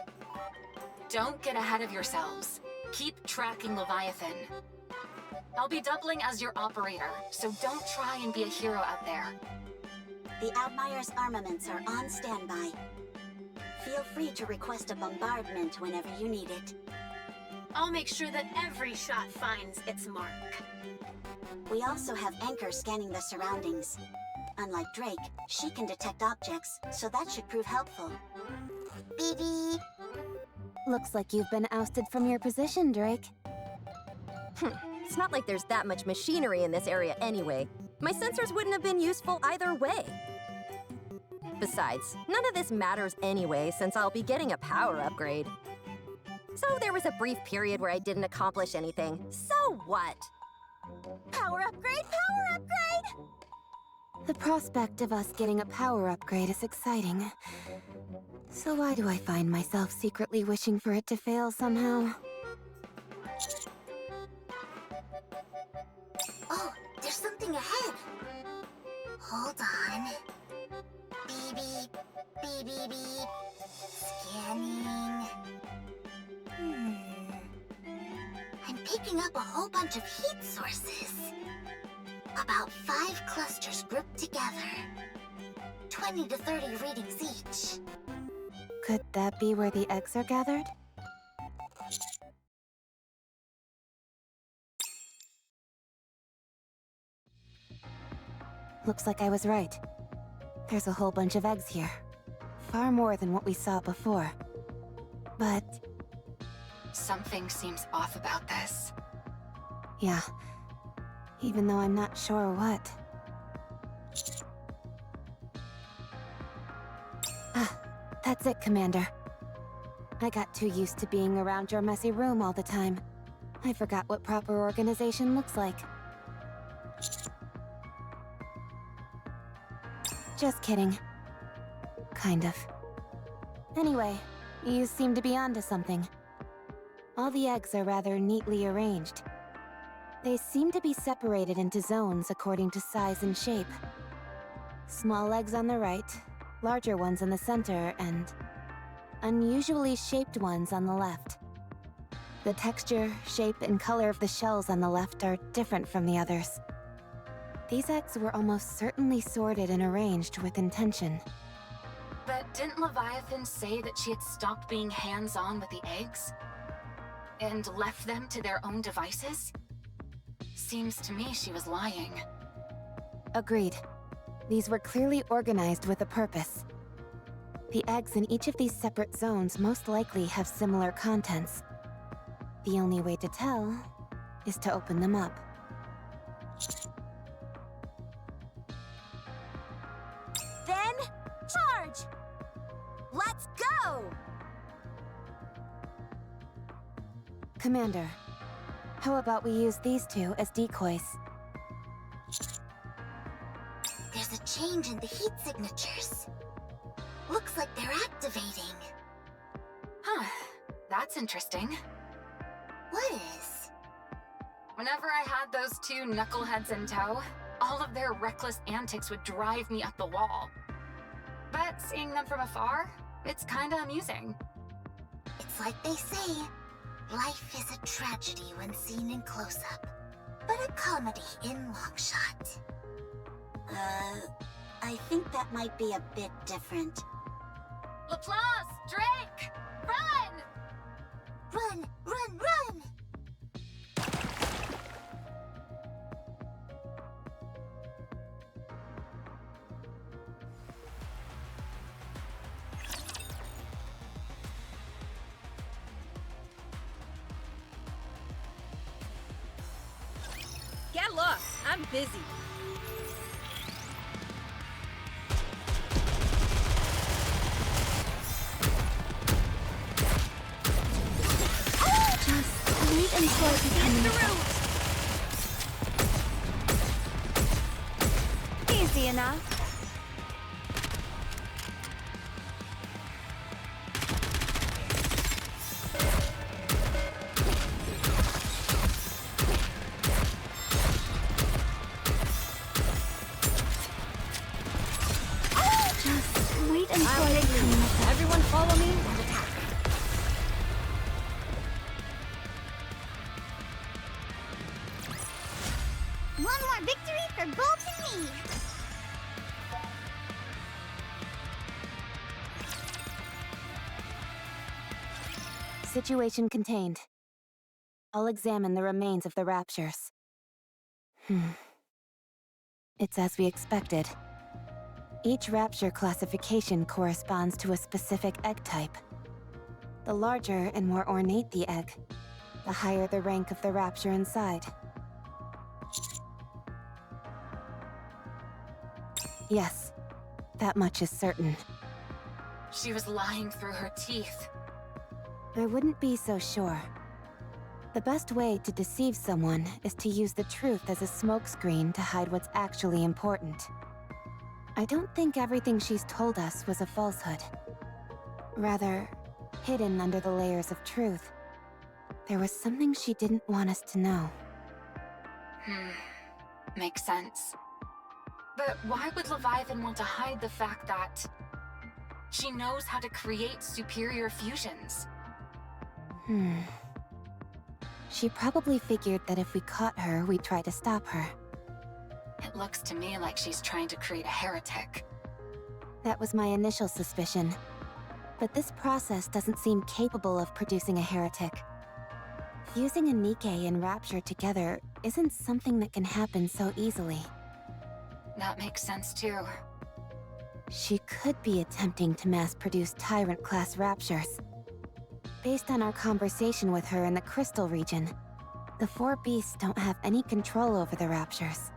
D: Don't get ahead of yourselves. Keep tracking Leviathan. I'll be doubling as your operator, so don't try and be a hero out there.
F: The Outmier's armaments are on standby. Feel free to request a bombardment whenever you need it.
A: I'll make sure that every shot finds its mark.
F: We also have Anchor scanning the surroundings. Unlike Drake, she can detect objects, so that should prove helpful.
J: BB!
B: Looks like you've been ousted from your position, Drake.
E: It's not like there's that much machinery in this area anyway. My sensors wouldn't have been useful either way. Besides, none of this matters anyway, since I'll be getting a power upgrade. So there was a brief period where I didn't accomplish anything. So what?
H: Power upgrade, power upgrade!
B: The prospect of us getting a power upgrade is exciting. So why do I find myself secretly wishing for it to fail somehow?
J: Oh, there's something ahead! Hold on. BB, BB, scanning. I'm picking up a whole bunch of heat sources. About 5 clusters grouped together. 20 to 30 readings each.
B: Could that be where the eggs are gathered? Looks like I was right. There's a whole bunch of eggs here. far more than what we saw before. But
D: Something seems off about this.
B: yeah, even though I'm not sure what. Ah, that's it, Commander. I got too used to being around your messy room all the time. I forgot what proper organization looks like. Just kidding. Kind of. Anyway, you seem to be onto something. All the eggs are rather neatly arranged. They seem to be separated into zones according to size and shape. Small eggs on the right, larger ones in the center, and unusually shaped ones on the left. The texture, shape, and color of the shells on the left are different from the others. These eggs were almost certainly sorted and arranged with intention.
D: But didn't Leviathan say that she had stopped being hands-on with the eggs? And left them to their own devices? Seems to me she was lying.
B: Agreed. These were clearly organized with a purpose. The eggs in each of these separate zones most likely have similar contents. The only way to tell is to open them up.
E: Then, charge! Let's go!
B: Commander, how about we use these two as decoys?
J: There's a change in the heat signatures. Looks like they're activating.
D: Huh, that's interesting.
J: What is?
D: Whenever I had those two knuckleheads in tow, all of their reckless antics would drive me up the wall. But seeing them from afar, it's kinda amusing.
J: It's like they say, life is a tragedy when seen in close-up, but a comedy in long-shot.
F: I think that might be a bit different.
D: Laplace! Drake! Run!
J: Run, run, run!
C: Get lost. I'm busy.
A: Wait until it becomes
B: Easy enough.
A: Just wait until it becomes.
E: Everyone follow me and attack.
G: One more victory for Bolt and me!
B: Situation contained. I'll examine the remains of the raptures. It's as we expected. Each rapture classification corresponds to a specific egg type. The larger and more ornate the egg, the higher the rank of the rapture inside. Yes, that much is certain.
D: She was lying through her teeth.
B: I wouldn't be so sure. The best way to deceive someone is to use the truth as a smokescreen to hide what's actually important. I don't think everything she's told us was a falsehood. Rather, hidden under the layers of truth, there was something she didn't want us to know.
D: Makes sense. But why would Leviathan want to hide the fact that she knows how to create superior fusions?
B: She probably figured that if we caught her, we'd try to stop her.
D: It looks to me like she's trying to create a heretic.
B: That was my initial suspicion. But this process doesn't seem capable of producing a heretic. Fusing a NIKKE and Rapture together isn't something that can happen so easily.
D: That makes sense too.
B: She could be attempting to mass-produce Tyrant-class Raptures. Based on our conversation with her in the Crystal region, the four beasts don't have any control over the Raptures.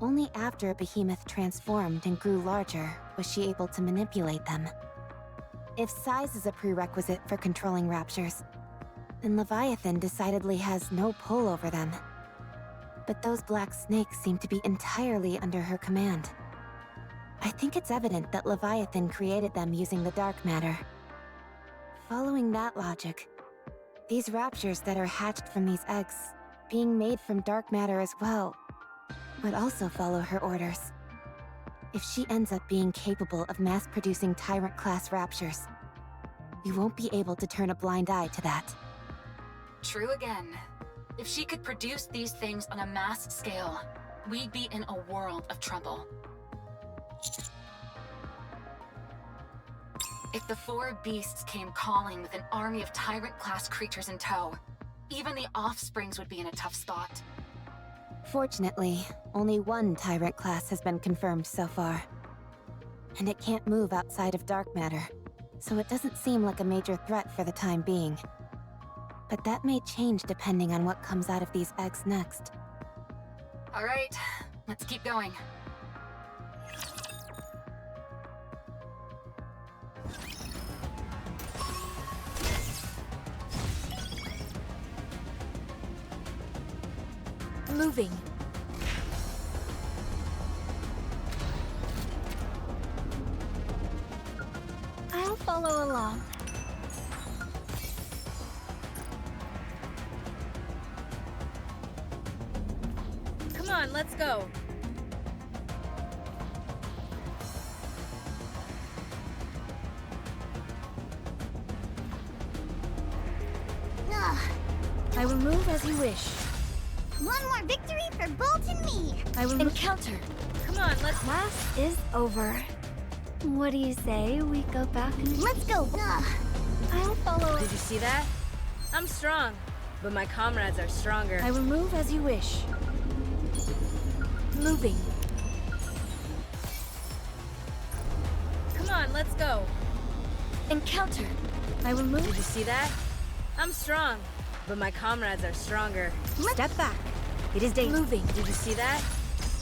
B: Only after a behemoth transformed and grew larger was she able to manipulate them. If size is a prerequisite for controlling Raptures, then Leviathan decidedly has no pull over them. But those black snakes seem to be entirely under her command. I think it's evident that Leviathan created them using the dark matter. Following that logic, these Raptures that are hatched from these eggs, being made from dark matter as well, would also follow her orders. If she ends up being capable of mass-producing Tyrant-class Raptures, we won't be able to turn a blind eye to that.
D: True again. If she could produce these things on a mass scale, we'd be in a world of trouble. If the four beasts came calling with an army of Tyrant-class creatures in tow, even the offsprings would be in a tough spot.
B: Fortunately, only one Tyrant class has been confirmed so far. And it can't move outside of dark matter, so it doesn't seem like a major threat for the time being. But that may change depending on what comes out of these eggs next.
D: All right, let's keep going.
C: Moving.
H: I'll follow along.
C: Come on, let's go.
G: Ugh.
H: I will move as you wish.
G: One more victory for Bolt and me!
H: I will
C: Encounter. Come on, let's...
H: Class is over. What do you say we go back and...
G: Let's go! Ugh.
H: I'll follow...
C: Did you see that? I'm strong, but my comrades are stronger.
H: I will move as you wish.
C: Moving. Come on, let's go. Encounter.
H: I will move...
C: Did you see that? I'm strong, but my comrades are stronger.
H: Step back. It is dangerous.
C: Moving. Did you see that?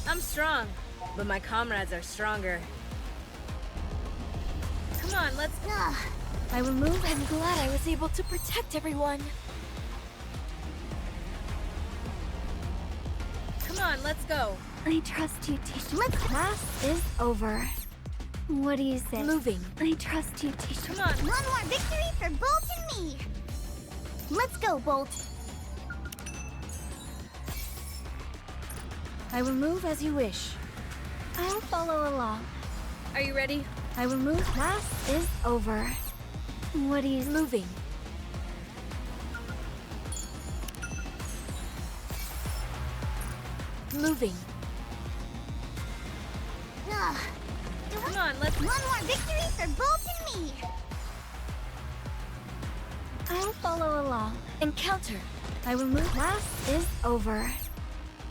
C: I'm strong, but my comrades are stronger. Come on, let's...
G: Ugh.
H: I will move...
C: I'm glad I was able to protect everyone. Come on, let's go.
H: I trust you, teacher. Class is over. What do you say?
C: Moving.
H: I trust you, teacher.
C: Come on.
G: One more victory for Bolt and me! Let's go, Bolt!
H: I will move as you wish. I'll follow along.
C: Are you ready?
H: I will move. Class is over. What do you...
C: Moving. Moving.
G: Ugh.
C: Come on, let's...
G: One more victory for Bolt and me!
H: I'll follow along.
C: Encounter.
H: I will move. Class is over.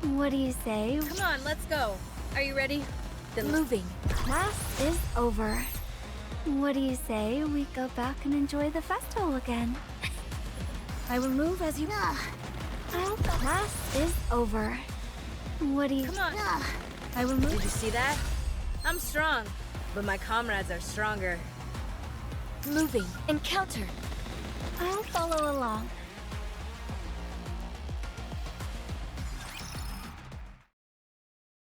H: What do you say?
C: Come on, let's go. Are you ready? Then moving.
H: Class is over. What do you say we go back and enjoy the festival again? I will move as you...
G: Ugh.
H: Class is over. What do you...
C: Come on.
G: Ugh.
H: I will move...
C: Did you see that? I'm strong, but my comrades are stronger. Moving. Encounter.
H: I'll follow along.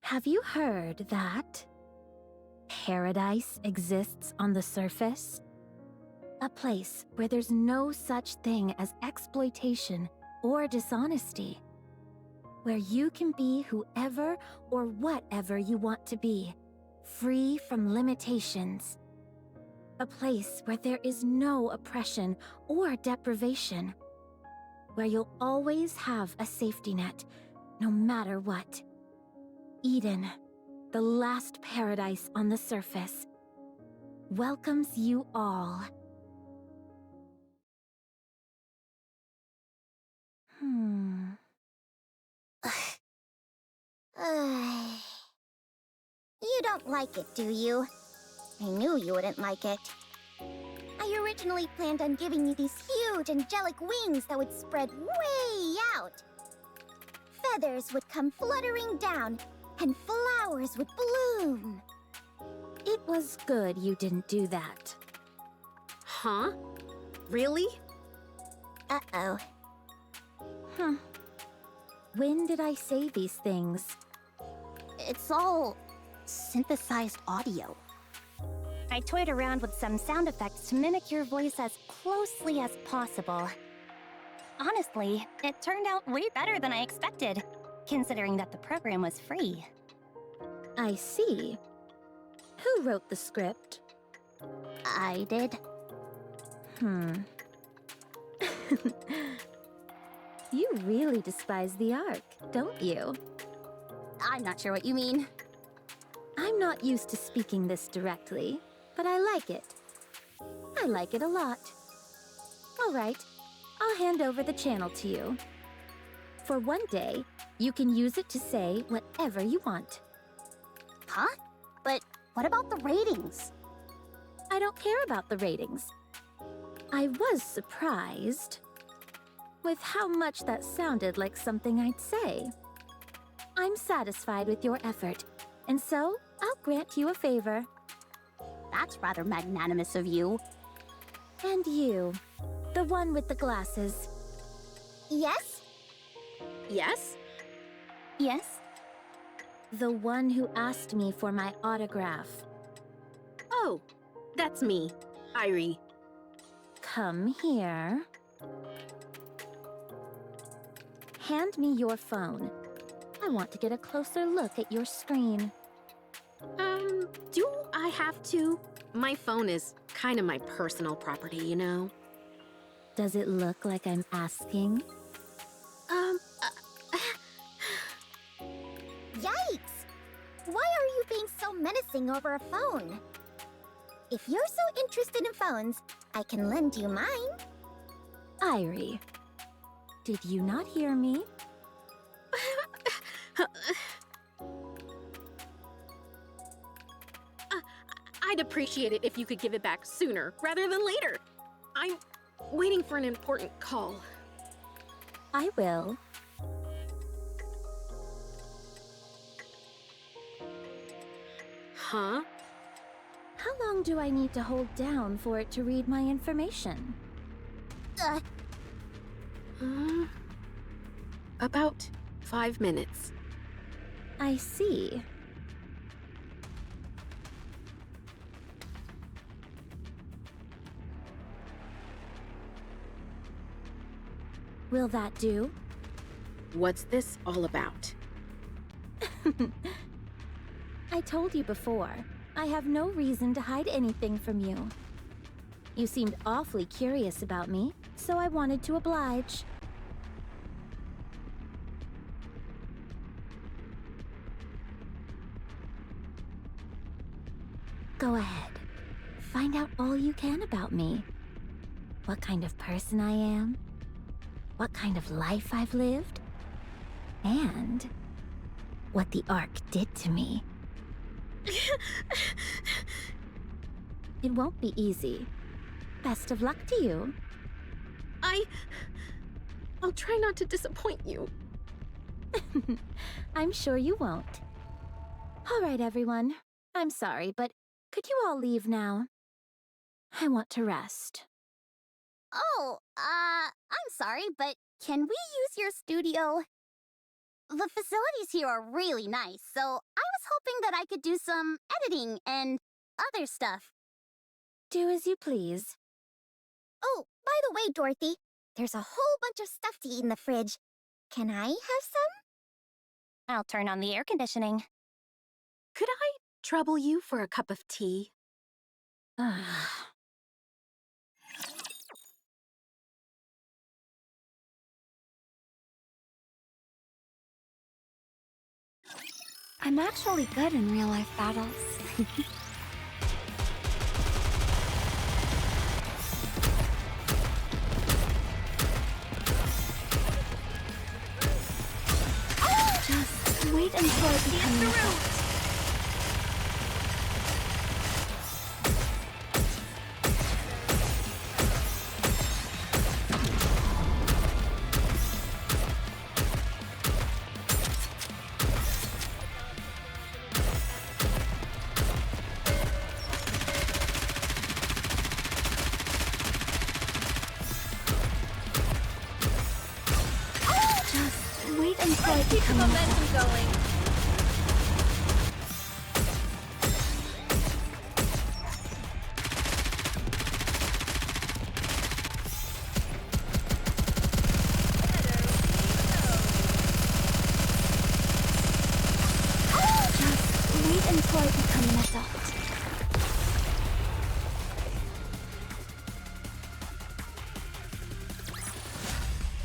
H: Have you heard that paradise exists on the surface? A place where there's no such thing as exploitation or dishonesty. Where you can be whoever or whatever you want to be, free from limitations. A place where there is no oppression or deprivation. Where you'll always have a safety net, no matter what. Eden, the last paradise on the surface, welcomes you all.
G: You don't like it, do you? I knew you wouldn't like it. I originally planned on giving you these huge angelic wings that would spread way out. Feathers would come fluttering down, and flowers would bloom.
H: It was good you didn't do that.
I: Huh? Really?
G: Uh-oh.
H: When did I say these things?
G: It's all synthesized audio.
K: I toyed around with some sound effects to mimic your voice as closely as possible. Honestly, it turned out way better than I expected, considering that the program was free.
H: I see. Who wrote the script?
G: I did.
H: You really despise the Ark, don't you?
G: I'm not sure what you mean.
H: I'm not used to speaking this directly, but I like it. I like it a lot. All right, I'll hand over the channel to you. For one day, you can use it to say whatever you want.
G: Huh? But what about the ratings?
H: I don't care about the ratings. I was surprised with how much that sounded like something I'd say. I'm satisfied with your effort, and so I'll grant you a favor.
G: That's rather magnanimous of you.
H: And you, the one with the glasses.
G: Yes?
I: Yes?
K: Yes?
H: The one who asked me for my autograph.
I: Oh, that's me, Irie.
H: Come here. Hand me your phone. I want to get a closer look at your screen.
I: Do I have to? My phone is kind of my personal property, you know?
H: Does it look like I'm asking?
G: Yikes! Why are you being so menacing over a phone? If you're so interested in phones, I can lend you mine.
H: Irie, did you not hear me?
I: I'd appreciate it if you could give it back sooner rather than later. I'm waiting for an important call.
H: I will.
I: Huh?
H: How long do I need to hold down for it to read my information?
I: About 5 minutes.
H: I see. Will that do?
I: What's this all about?
H: I told you before, I have no reason to hide anything from you. You seemed awfully curious about me, so I wanted to oblige. Go ahead. Find out all you can about me. What kind of person I am. What kind of life I've lived. And what the Ark did to me. It won't be easy. Best of luck to you.
I: I'll try not to disappoint you.
H: I'm sure you won't. All right, everyone. I'm sorry, but could you all leave now? I want to rest.
G: Oh, I'm sorry, but can we use your studio? The facilities here are really nice, so I was hoping that I could do some editing and other stuff.
H: Do as you please.
G: Oh, by the way, Dorothy, there's a whole bunch of stuff to eat in the fridge. Can I have some?
K: I'll turn on the air conditioning.
I: Could I trouble you for a cup of tea?
B: I'm actually good in real-life battles. Just wait until I become
H: wait until I
C: Keep the
H: become
C: momentum going.
H: Just wait until I become an adult.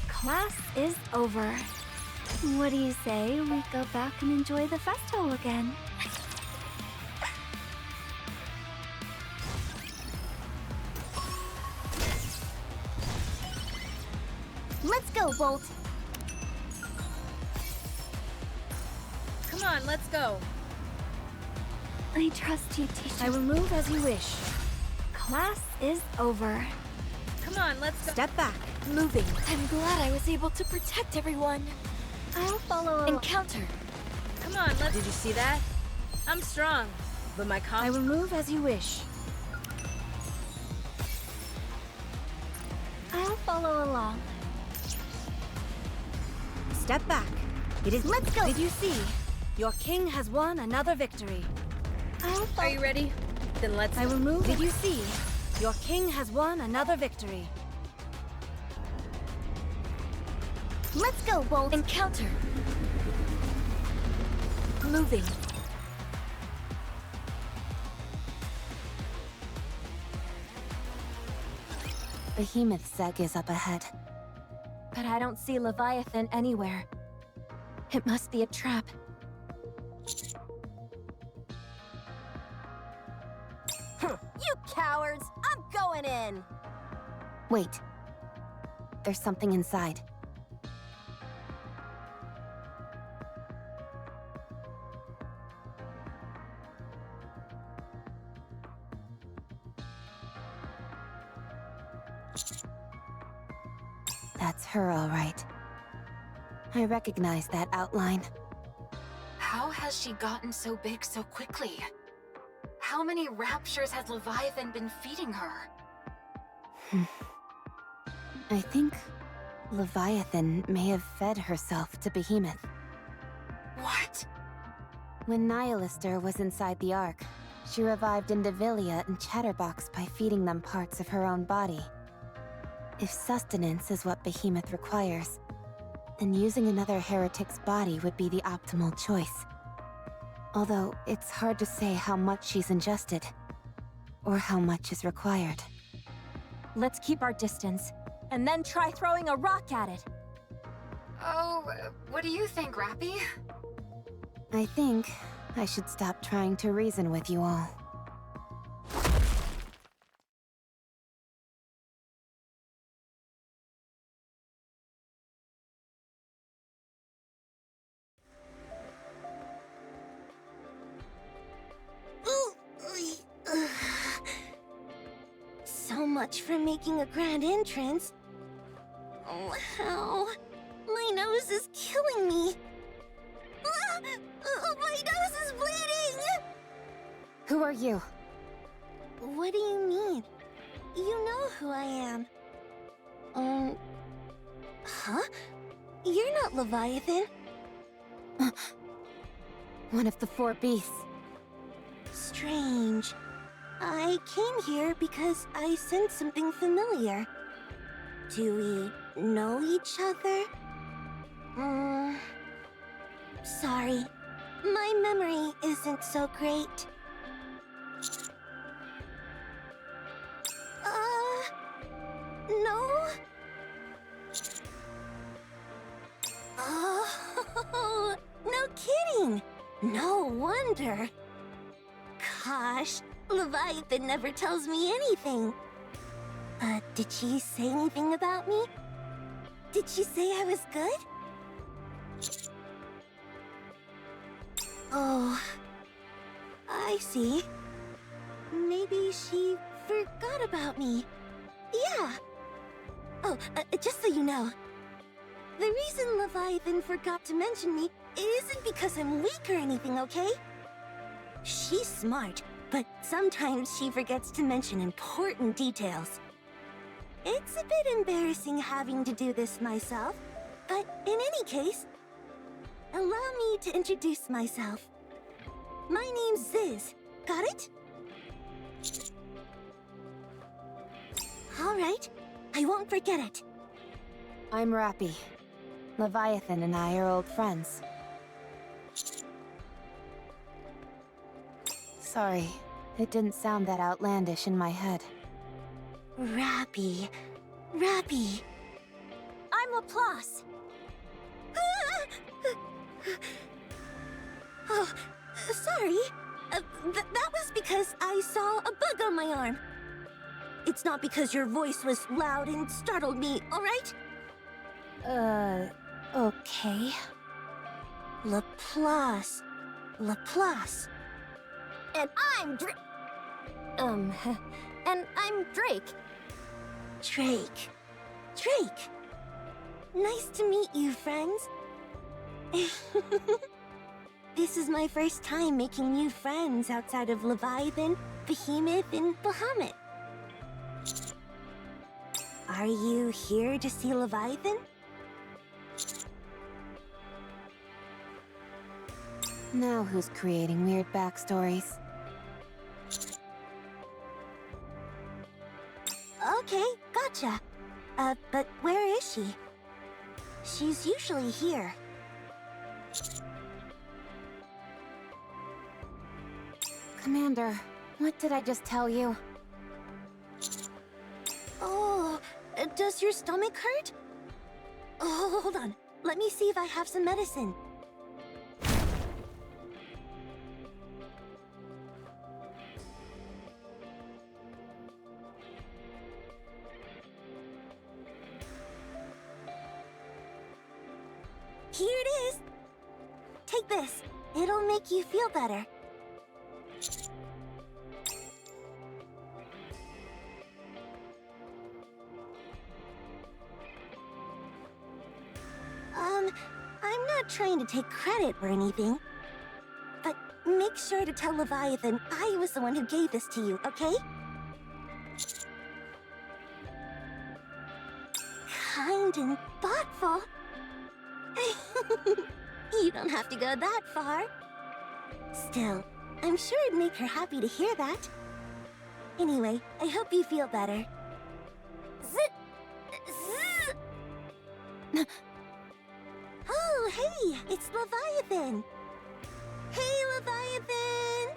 H: Class is over. What do you say we go back and enjoy the festival again?
G: Let's go, Bolt.
C: Come on, let's go.
H: I trust you, teacher.
C: I will move as you wish.
H: Class is over.
C: Come on, let's go.
E: Step back. Moving.
H: I'm glad I was able to protect everyone. I'll follow and counter.
C: Come on, let's. Did you see that? I'm strong, but my I will move as you wish.
H: I'll follow along.
E: Step back. It is.
G: Let's go.
E: Did you see? Your king has won another victory.
H: I'll follow.
C: Are you ready? Then let's.
E: I will move. Did you see? Your king has won another victory.
G: Let's go, Bolt.
H: And counter.
E: Moving.
B: Behemoth's egg is up ahead.
H: But I don't see Leviathan anywhere. It must be a trap.
E: You cowards! I'm going in!
B: Wait. There's something inside. That's her, all right. I recognize that outline.
D: How has she gotten so big so quickly? How many raptures has Leviathan been feeding her?
B: I think Leviathan may have fed herself to Behemoth.
D: What?
B: When Nihilister was inside the Ark, she revived Indivilia and Chatterbox by feeding them parts of her own body. If sustenance is what Behemoth requires, then using another heretic's body would be the optimal choice. Although, it's hard to say how much she's ingested, or how much is required.
H: Let's keep our distance, and then try throwing a rock at it.
D: Oh, what do you think, Rappy?
B: I think I should stop trying to reason with you all.
G: So much for making a grand entrance. Oh, how? My nose is killing me. My nose is bleeding!
B: Who are you?
G: What do you mean? You know who I am. Huh? You're not Leviathan.
B: One of the four beasts.
G: Strange. I came here because I sensed something familiar. Do we know each other? Sorry. My memory isn't so great. No? Oh, no kidding! No wonder. Gosh, Leviathan never tells me anything. Did she say anything about me? Did she say I was good? Oh, I see. Maybe she forgot about me. Yeah. Oh, just so you know, the reason Leviathan forgot to mention me isn't because I'm weak or anything, okay? She's smart, but sometimes she forgets to mention important details. It's a bit embarrassing having to do this myself, but in any case,
F: allow me to introduce myself. My name's Ziz. Got it? All right. I won't forget it.
B: I'm Rappy. Leviathan and I are old friends. Sorry, it didn't sound that outlandish in my head.
F: Rappy. Rappy. I'm Laplace. Oh, sorry. That was because I saw a bug on my arm. It's not because your voice was loud and startled me, alright?
B: Okay.
F: Laplace. Laplace. And I'm and I'm Drake. Drake. Drake. Nice to meet you, friends. This is my first time making new friends outside of Leviathan, Behemoth, and Bahamut. Are you here to see Leviathan?
B: Now who's creating weird backstories?
F: Okay, gotcha. But where is she? She's usually here.
B: Commander, what did I just tell you?
F: Oh, does your stomach hurt? Oh, hold on. Let me see if I have some medicine. Here it is. Take this. It'll make you feel better. I'm not trying to take credit or anything. But make sure to tell Leviathan I was the one who gave this to you, okay? Kind and thoughtful. You don't have to go that far. Still, I'm sure it'd make her happy to hear that. Anyway, I hope you feel better. Oh, hey, it's Leviathan. Hey, Leviathan!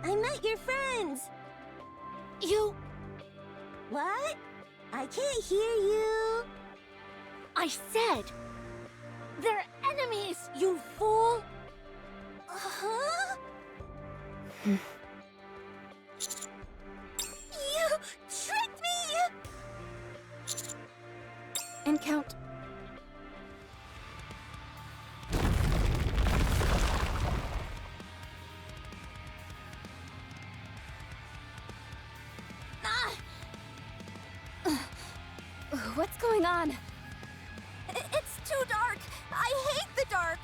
F: I met your friends.
I: You...
F: What? I can't hear you.
I: I said... They're enemies, you fool!
F: Huh? You tricked me!
B: And count.
H: What's going on?
E: It's too dark. I hate the dark.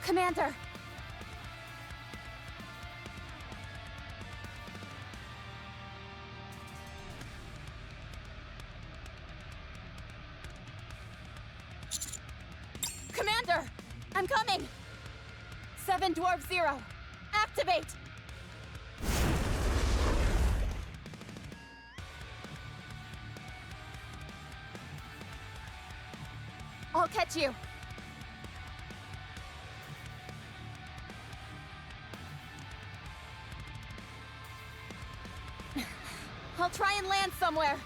H: Commander! Commander! I'm coming! 7 Dwarf 0. Activate! I'll catch you. I'll try and land somewhere.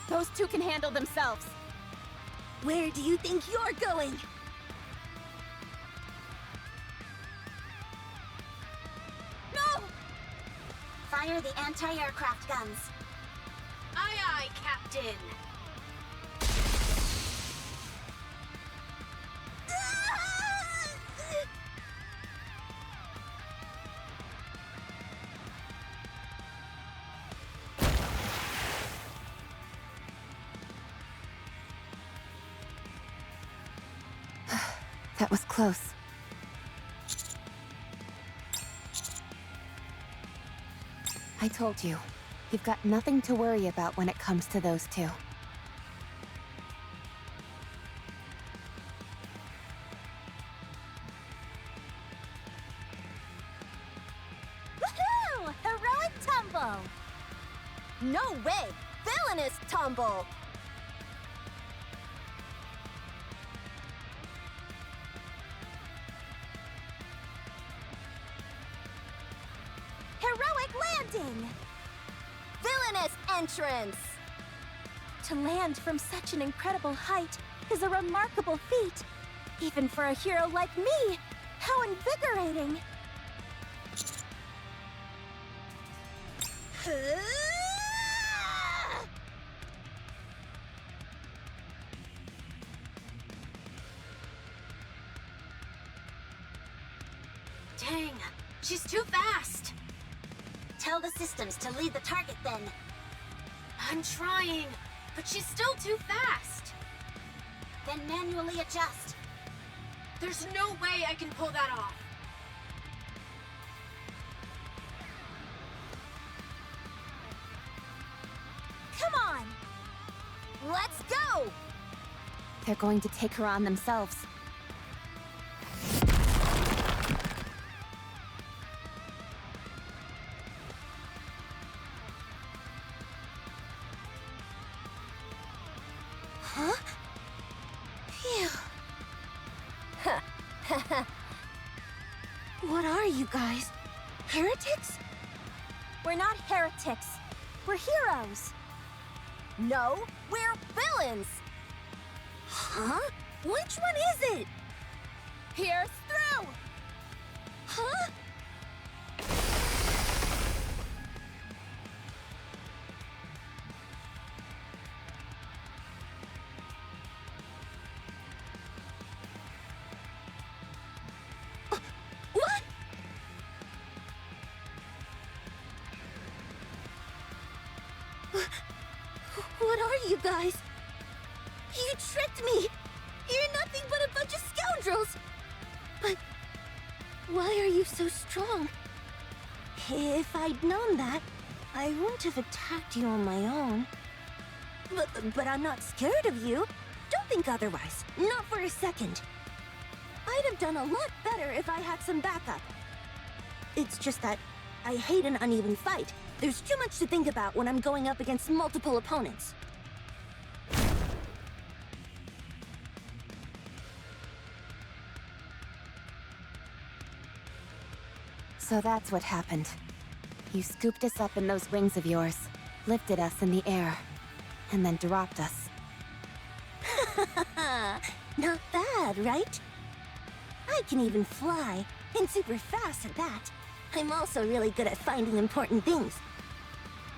H: Those two can handle themselves.
F: Where do you think you're going?
G: Fire the anti-aircraft guns.
C: Aye, aye.
A: my captain!
B: That was close. I told you, you've got nothing to worry about when it comes to those two.
E: Woohoo! Heroic tumble! No way! Villainous tumble! Heroic landing! Villainous entrance!
H: To land from such an incredible height is a remarkable feat. Even for a hero like me! How invigorating!
A: Dang, she's too fast!
G: Tell the systems to lead the target then.
A: I'm trying, but she's still too fast!
G: Then manually adjust.
A: There's no way I can pull that off!
E: Come on! Let's go!
B: They're going to take her on themselves.
H: Huh? Phew. What are you guys? Heretics?
E: We're not heretics. We're heroes. No, we're villains.
H: Huh? Which one is it?
E: Pierce through!
H: Huh? What? What are you guys? You tricked me! You're nothing but a bunch of scoundrels! But why are you so strong? If I'd known that, I wouldn't have attacked you on my own. But I'm not scared of you. Don't think otherwise. Not for a second. I'd have done a lot better if I had some backup. It's just that I hate an uneven fight. There's too much to think about when I'm going up against multiple opponents.
B: So that's what happened. You scooped us up in those wings of yours, lifted us in the air, and then dropped us.
H: Not bad, right? I can even fly, and super fast at that. I'm also really good at finding important things.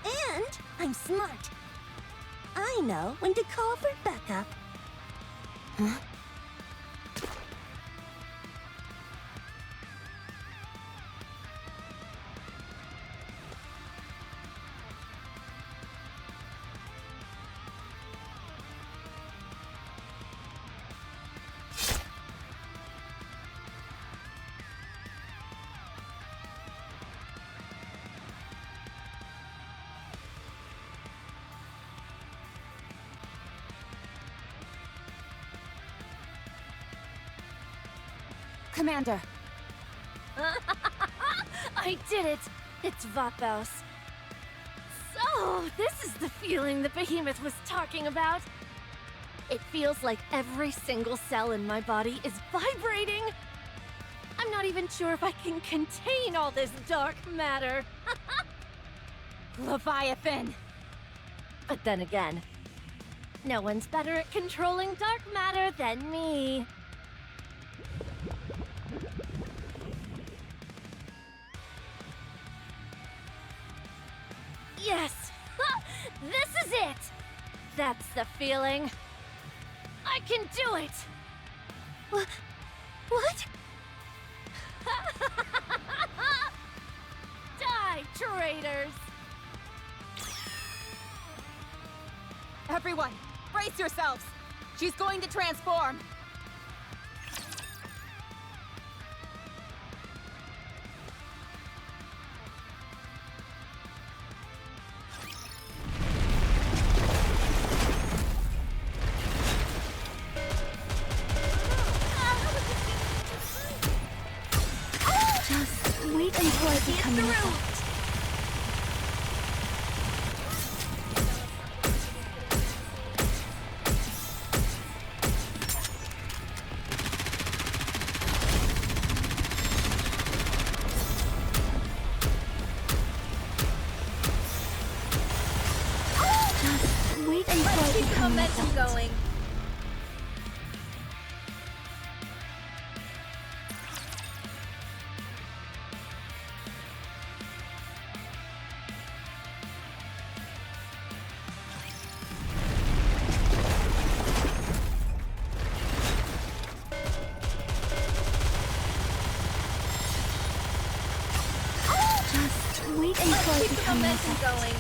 H: And I'm smart. I know when to call for backup.
B: Huh? Commander!
H: I did it! It's Vatos. So, this is the feeling the behemoth was talking about. It feels like every single cell in my body is vibrating. I'm not even sure if I can contain all this dark matter.
B: Leviathan!
H: But then again, no one's better at controlling dark matter than me. Yes! This is it!
C: That's the feeling. I can do it!
H: What?
C: Die, traitors!
D: Everyone, brace yourselves! She's going to transform!
A: Just wait until I become an adult. Just wait until I
C: Keep the
A: become an
C: momentum
A: adult.
C: going.
A: Just wait until I
C: Keep the
A: become an
C: momentum
A: adult.
C: going.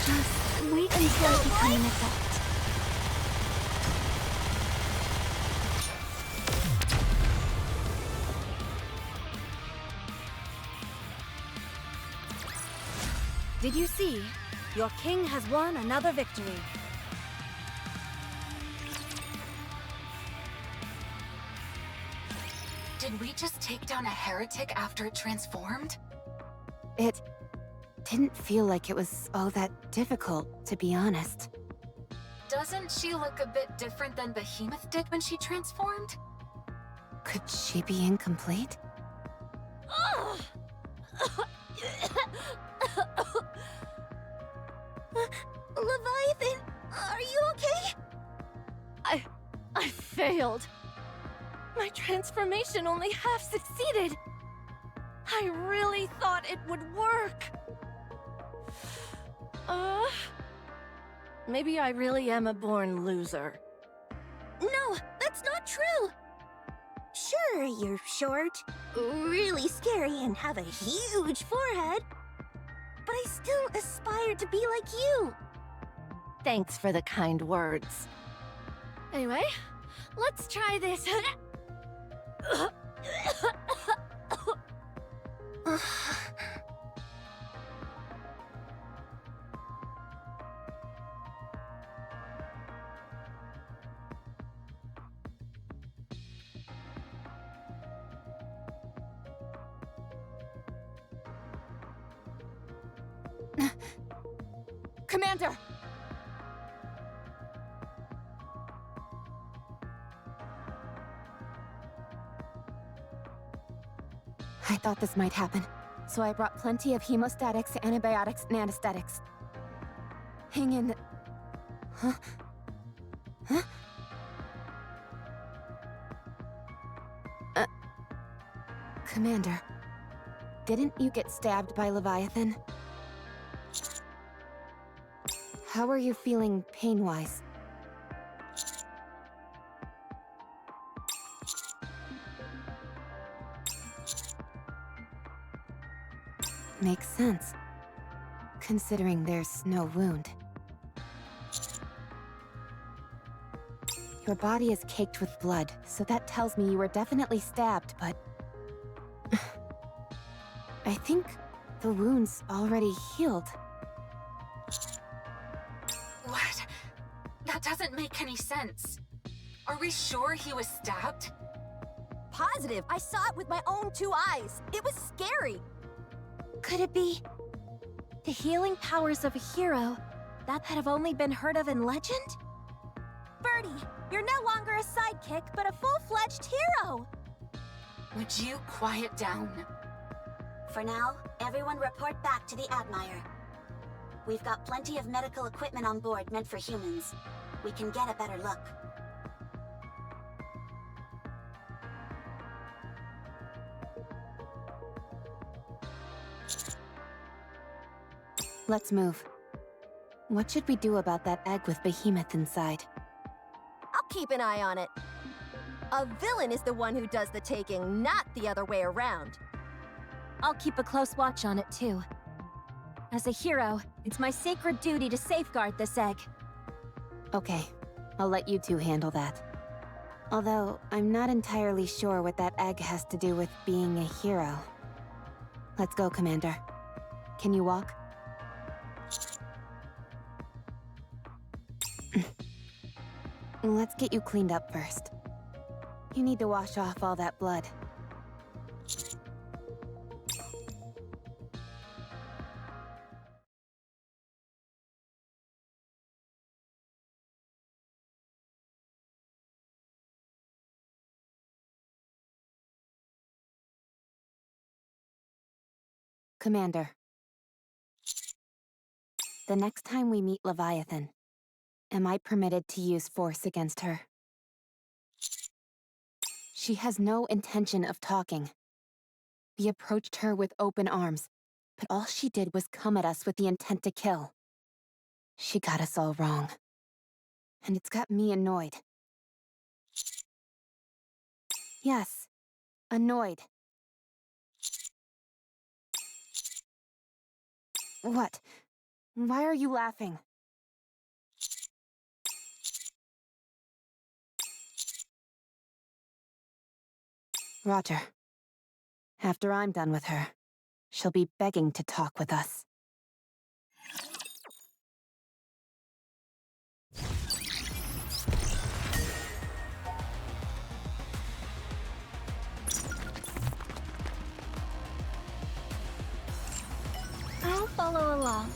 A: Just wait until I become an adult.
C: Did you see? Your king has won another victory.
D: Did we just take down a heretic after it transformed?
B: It didn't feel like it was all that difficult, to be honest.
D: Doesn't she look a bit different than Behemoth did when she transformed?
B: Could she be incomplete?
H: Leviathan, are you okay?
C: I failed. My transformation only half succeeded. I really thought it would work. Maybe I really am a born loser.
H: No, that's not true! Sure, you're short, really scary, and have a huge forehead. But I still aspire to be like you.
C: Thanks for the kind words. Anyway, let's try this.
D: Commander!
B: I thought this might happen, so I brought plenty of hemostatics, antibiotics, and anesthetics. Hang in. Huh? Huh? Commander, didn't you get stabbed by Leviathan? How are you feeling pain-wise? Makes sense, considering there's no wound. Your body is caked with blood, so that tells me you were definitely stabbed, but... I think the wound's already healed.
D: What? That doesn't make any sense. Are we sure he was stabbed?
E: Positive. I saw it with my own 2 eyes. It was scary.
H: Could it be the healing powers of a hero that have only been heard of in legend?
E: Birdie, you're no longer a sidekick, but a full-fledged hero.
D: Would you quiet down?
F: For now, everyone report back to the Admire. We've got plenty of medical equipment on board meant for humans. We can get a better look.
B: Let's move. What should we do about that egg with Behemoth inside?
E: I'll keep an eye on it. A villain is the one who does the taking, not the other way around.
H: I'll keep a close watch on it too. As a hero, it's my sacred duty to safeguard this egg.
B: Okay, I'll let you two handle that. Although, I'm not entirely sure what that egg has to do with being a hero. Let's go, Commander. Can you walk? Let's get you cleaned up first. You need to wash off all that blood. Commander. The next time we meet Leviathan, am I permitted to use force against her? She has no intention of talking. We approached her with open arms, but all she did was come at us with the intent to kill. She got us all wrong. And it's got me annoyed. Yes, annoyed. What? Why are you laughing? Roger. After I'm done with her, she'll be begging to talk with us.
I: I'll follow along.